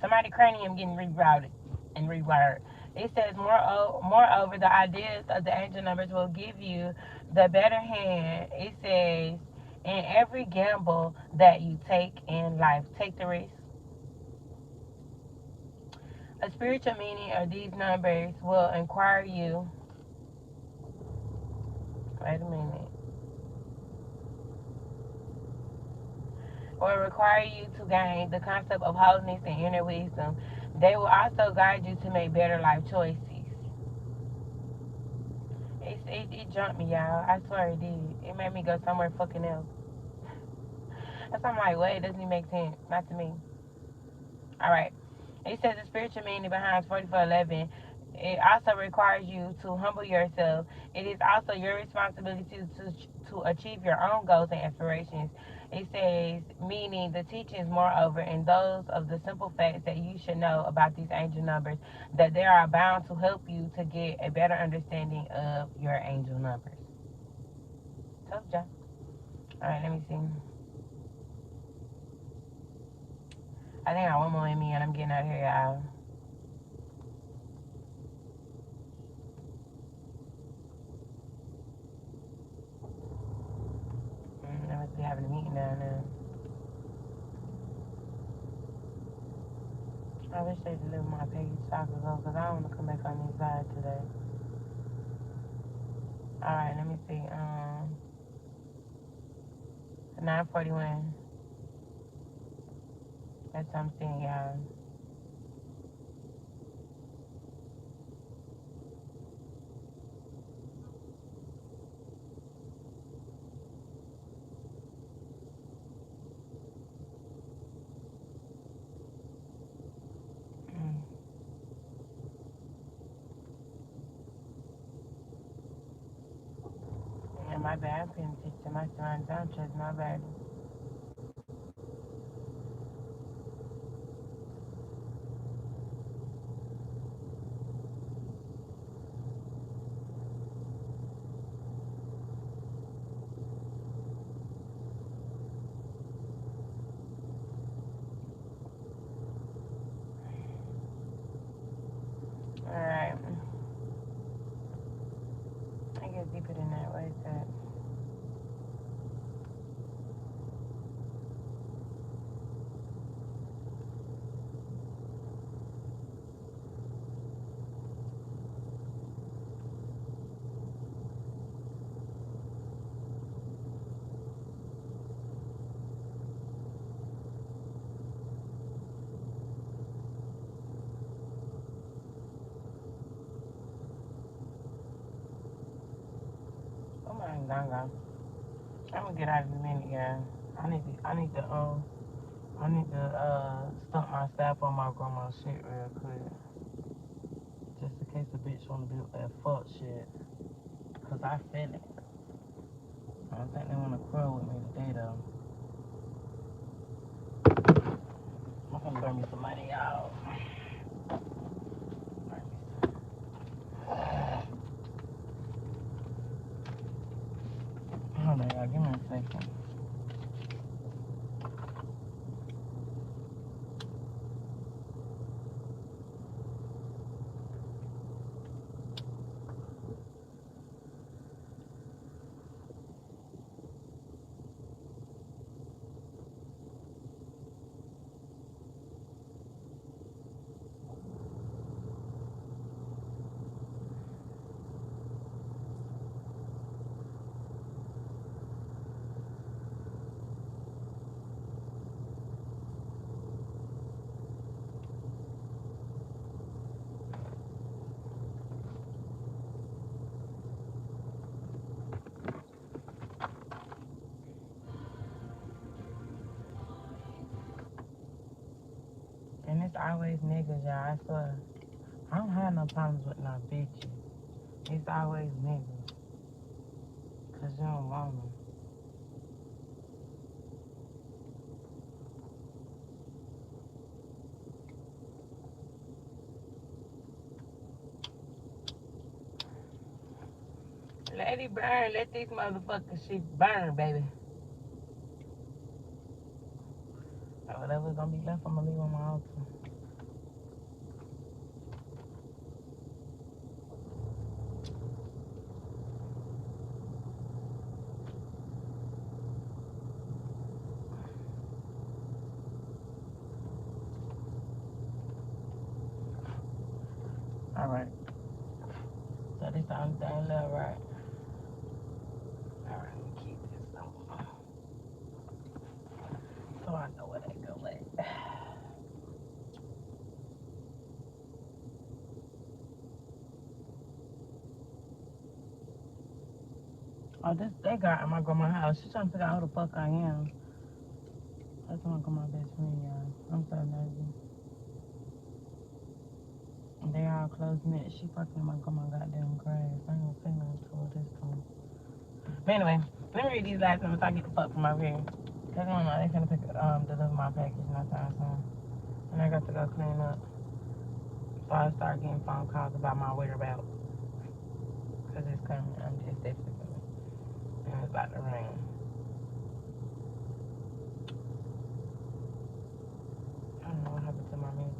Somebody cranium getting rerouted and rewired. It says, moreover, the ideas of the angel numbers will give you the better hand. It says, in every gamble that you take in life, take the risk. A spiritual meaning of these numbers will inquire you. Wait a minute. Will require you to gain the concept of holiness and inner wisdom. They will also guide you to make better life choices. It jumped me, y'all. I swear it did. It made me go somewhere fucking else. That's why I'm like, wait, it doesn't even make sense. Not to me. Alright. It says the spiritual meaning behind 4411. It also requires you to humble yourself. It is also your responsibility to achieve your own goals and aspirations. It says, meaning the teachings, moreover, and those of the simple facts that you should know about these angel numbers, that they are bound to help you to get a better understanding of your angel numbers. Told ya. Alright, let me see. I think I got one more in me and I'm getting out of here, y'all. I must be having a meeting down there. I wish they delivered my page soccer though, because I don't want to come back on this side today. Alright, let me see. 9:41. That's what I'm seeing, y'all. Yeah, my bad. I'm paying attention to my surroundings. I don't trust nobody. Alright. I get deeper than that. What is that? Oh my god. I'm gonna get out in a minute, y'all. I need to stump my staff on my grandma's shit real quick. Just in case the bitch wanna be with that fuck shit. Cause I feel it. I don't think they wanna quarrel with me today though. I'm gonna burn me some money, y'all. Hold on, y'all. Give me a second. It's always niggas, y'all. I swear. I don't have no problems with no bitches. It's always niggas. Cause you don't want them. Let it burn. Let these motherfucking shit burn, baby. Whatever's gonna be left, I'm gonna leave on my altar. Alright. So this the only thing left, right? Alright, let me keep this on. So I know where they go at. Oh, this they got at my grandma's house. She's trying to figure out who the fuck I am. That's my grandma's best friend, y'all. I'm so nosy. They all close knit. She fucking in my grandma's goddamn grass. I ain't gonna say nothing to her this time. But anyway, let me read these last numbers so I get the fuck from over here. Cause I don't know, they finna deliver my package not time soon. And I got to go clean up. So I start getting phone calls about my whereabouts. Cause it's coming. It's definitely coming. And it's about to rain. I don't know what happened to my music.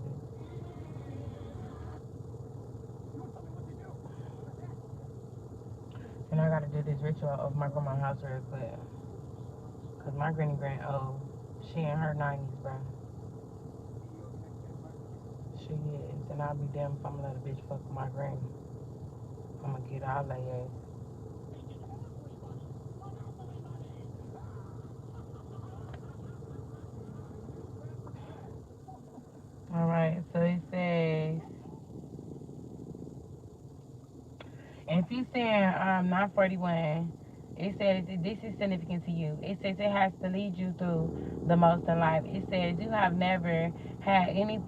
And I gotta do this ritual of my grandma's house real quick. Cause my granny old. She in her 90s, bro. She is. And I'll be damned if I'm gonna let a bitch fuck with my granny. I'm gonna get all they ass. Alright, so it says, and if you saying 941, it says this is significant to you. It says it has to lead you through the most in life. It says you have never been at any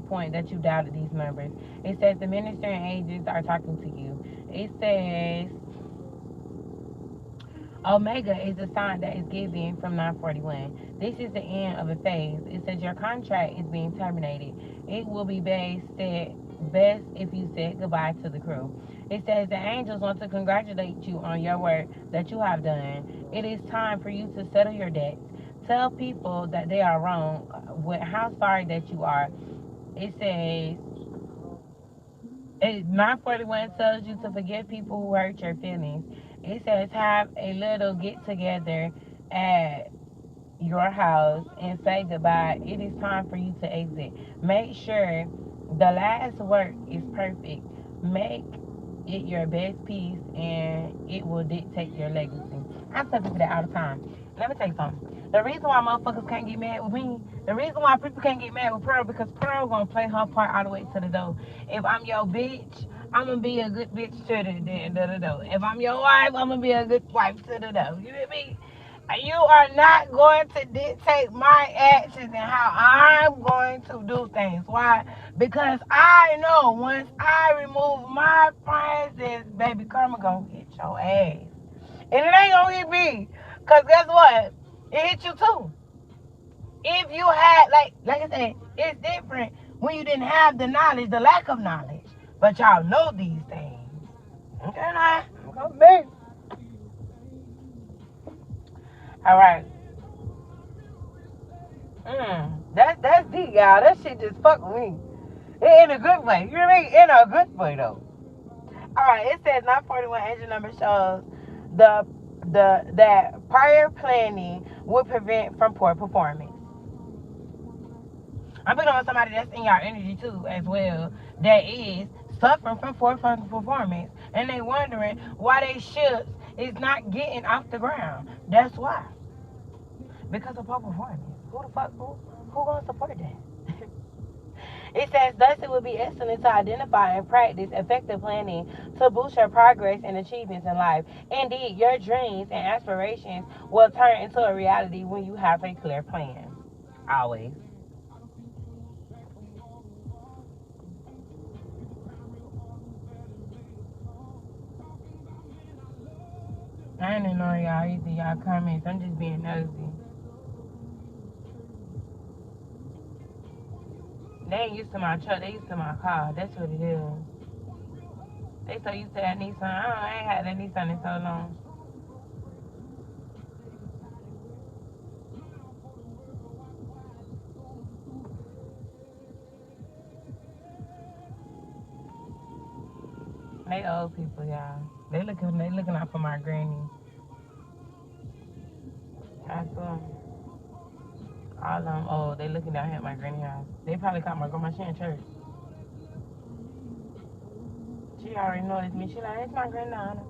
point that you doubted these numbers. It says the ministering angels are talking to you. It says Omega is a sign that is given from 941. This is the end of a phase. It says your contract is being terminated. It will be best if you said goodbye to the crew. It says the angels want to congratulate you on your work that you have done. It is time for you to settle your debts. Tell people that they are wrong with how sorry that you are. It says 941 tells you to forgive people who hurt your feelings. It says have a little get together at your house and say goodbye. It is time for you to exit. Make sure the last work is perfect. Make it your best piece and it will dictate your legacy. I tell people that all the time. Let me tell you something. The reason why motherfuckers can't get mad with me, the reason why people can't get mad with Pearl, because Pearl gonna play her part all the way to the door. If I'm your bitch, I'm gonna be a good bitch to the door. If I'm your wife, I'm gonna be a good wife to the door. You know me? You are not going to dictate my actions and how I'm going to do things. Why? Because I know once I remove my presence, baby karma gonna hit your ass. And it ain't gonna hit me. Cause guess what? It hit you too. If you had like I said, it's different when you didn't have the knowledge, the lack of knowledge. But y'all know these things. Okay, now. Come back. Alright. That's deep, y'all. That shit just fuck with me. In a good way. You know what I mean? In a good way though. Alright, it says 941 engine number shows that prior planning would prevent from poor performance. I'm picking on somebody that's in your energy too as well that is suffering from poor performance and they wondering why they ships is not getting off the ground. That's why. Because of poor performance. Who gonna support that? It says, thus it would be excellent to identify and practice effective planning to boost your progress and achievements in life. Indeed, your dreams and aspirations will turn into a reality when you have a clear plan. Always. I ain't ignoring y'all either, y'all comments. I'm just being nosy. They ain't used to my truck, they used to my car. That's what it is. They so used to that Nissan. I ain't had that Nissan in so long. They old people, y'all. They looking out for my granny. I swear. All of them old. They looking down here at my granny house. They probably caught my grandma. She in church. She already noticed me. She like, it's my granddaughter.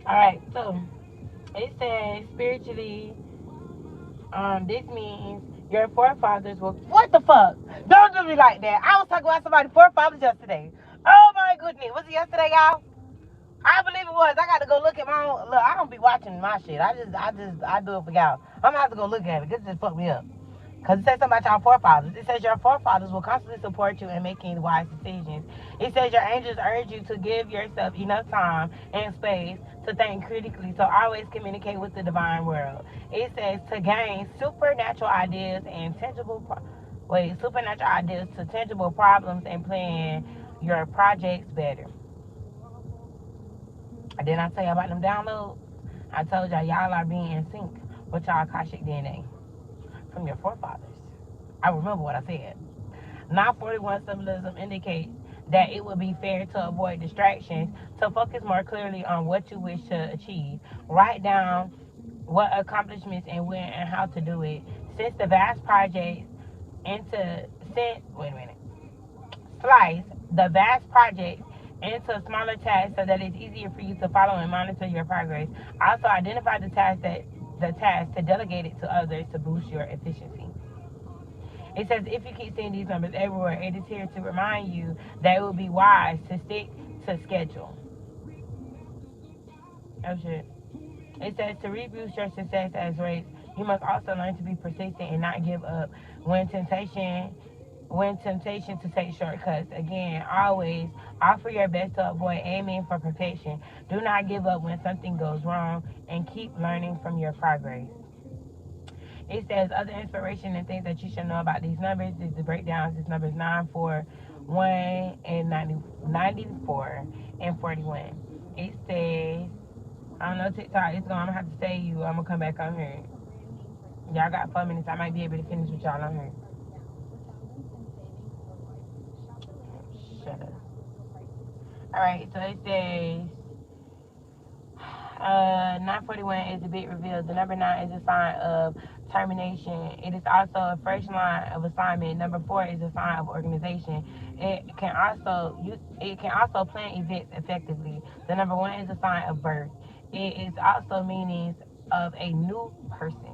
Alright, so it says spiritually, this means your forefathers will. What the fuck? Don't do me like that. I was talking about somebody's forefathers yesterday. Oh my goodness. Was it yesterday, y'all? I believe it was. I got to go look at my own. Look, I don't be watching my shit. I do it for y'all. I'm gonna have to go look at it. This just fucked me up. Because it says something about your forefathers. It says your forefathers will constantly support you in making wise decisions. It says your angels urge you to give yourself enough time and space to think critically. So always communicate with the divine world. It says to gain supernatural ideas and supernatural ideas to tangible problems and plan your projects better. Didn't I tell you about them downloads? I told y'all are being in sync with y'all Akashic DNA from your forefathers. I remember what I said. 941 symbolism indicates that it would be fair to avoid distractions, to focus more clearly on what you wish to achieve. Write down what accomplishments and when and how to do it. Since the vast projects into wait a minute. Slice the vast project into smaller tasks so that it's easier for you to follow and monitor your progress. Also, identify the task to delegate it to others to boost your efficiency. It says if you keep seeing these numbers everywhere, it is here to remind you that it would be wise to stick to schedule. Oh shit. It says to reboost your success as rates, you must also learn to be persistent and not give up when temptation to take shortcuts. Again, always offer your best to avoid aiming for perfection. Do not give up when something goes wrong and keep learning from your progress. It says other inspiration and things that you should know about these numbers is the breakdowns. This number is 941 and 94 and 41. It says, I don't know, TikTok, it's going, I'm going to have to say you. I'm going to come back on here. Y'all got 4 minutes. I might be able to finish with y'all on here. Shut up. Alright, so it says 941 is a big reveal. The number 9 is a sign of termination. It is also a fresh line of assignment. Number 4 is a sign of organization. It can also plan events effectively. The number 1 is a sign of birth. It is also meanings of a new person.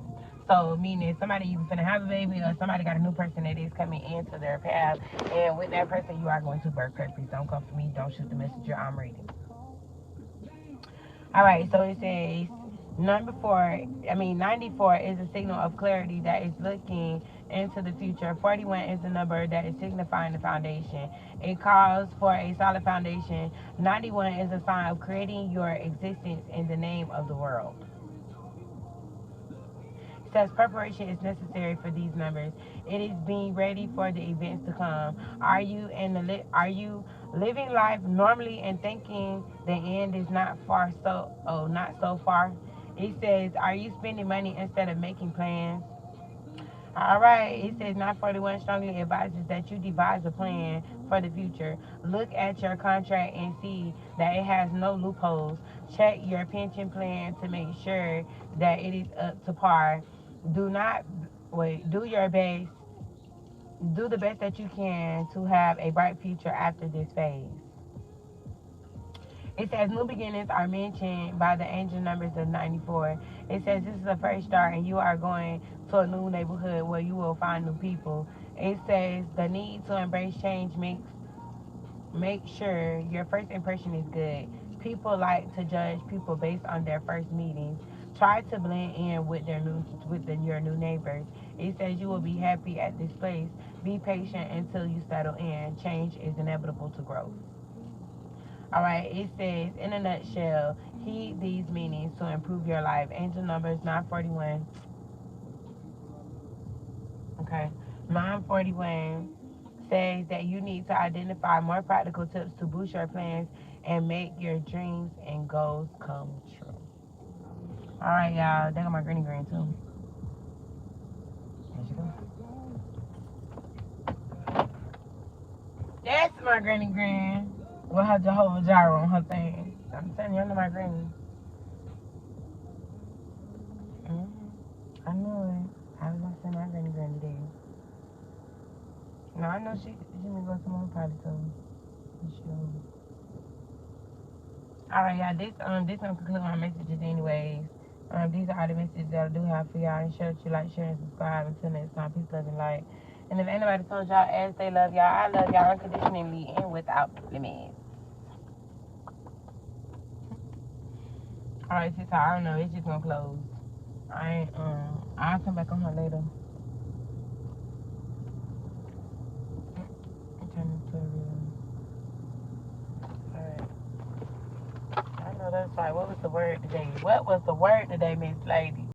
So meaning somebody either gonna have a baby or somebody got a new person that is coming into their path, and with that person you are going to birth purpose. Don't come for me. Don't shoot the messenger. I'm reading. All right, so it says 94 is a signal of clarity that is looking into the future. 41 is the number that is signifying the foundation. It calls for a solid foundation. 91 is a sign of creating your existence in the name of the world. It says preparation is necessary for these numbers. It is being ready for the events to come. Are you living life normally and thinking the end is not so far? It says, are you spending money instead of making plans? All right, it says 941 strongly advises that you devise a plan for the future. Look at your contract and see that it has no loopholes. Check your pension plan to make sure that it is up to par. Do not wait, do your best. Do the best that you can to have a bright future after this phase. It says new beginnings are mentioned by the angel numbers of 94. It says this is a fresh start and you are going to a new neighborhood where you will find new people. It says the need to embrace change make sure your first impression is good. People like to judge people based on their first meetings. Try to blend in with your new neighbors. It says you will be happy at this place. Be patient until you settle in. Change is inevitable to growth. All right, it says, in a nutshell, heed these meanings to improve your life. Angel numbers 941. Okay. 941 says that you need to identify more practical tips to boost your plans and make your dreams and goals come true. All right, y'all. They got my granny green too. There she go. That's my granny green with her Jehovah Jireh on her thing. I'm telling you, I know my granny. I knew it. I was gonna send my granny green today. No, I know she may go to my party too. Sure. All right, y'all. This gonna conclude my messages, anyways. These are all the messages that I do have for y'all. Ensure that you like, share, and subscribe. Until next time, peace, love, and light. And if anybody told y'all as they love y'all, I love y'all unconditionally and without limits. All right, sis, I don't know. It's just gonna close. I'll come back on her later. Turn into a real. All right. I know that's right. What was the word today? What was the word today, Miss Lady?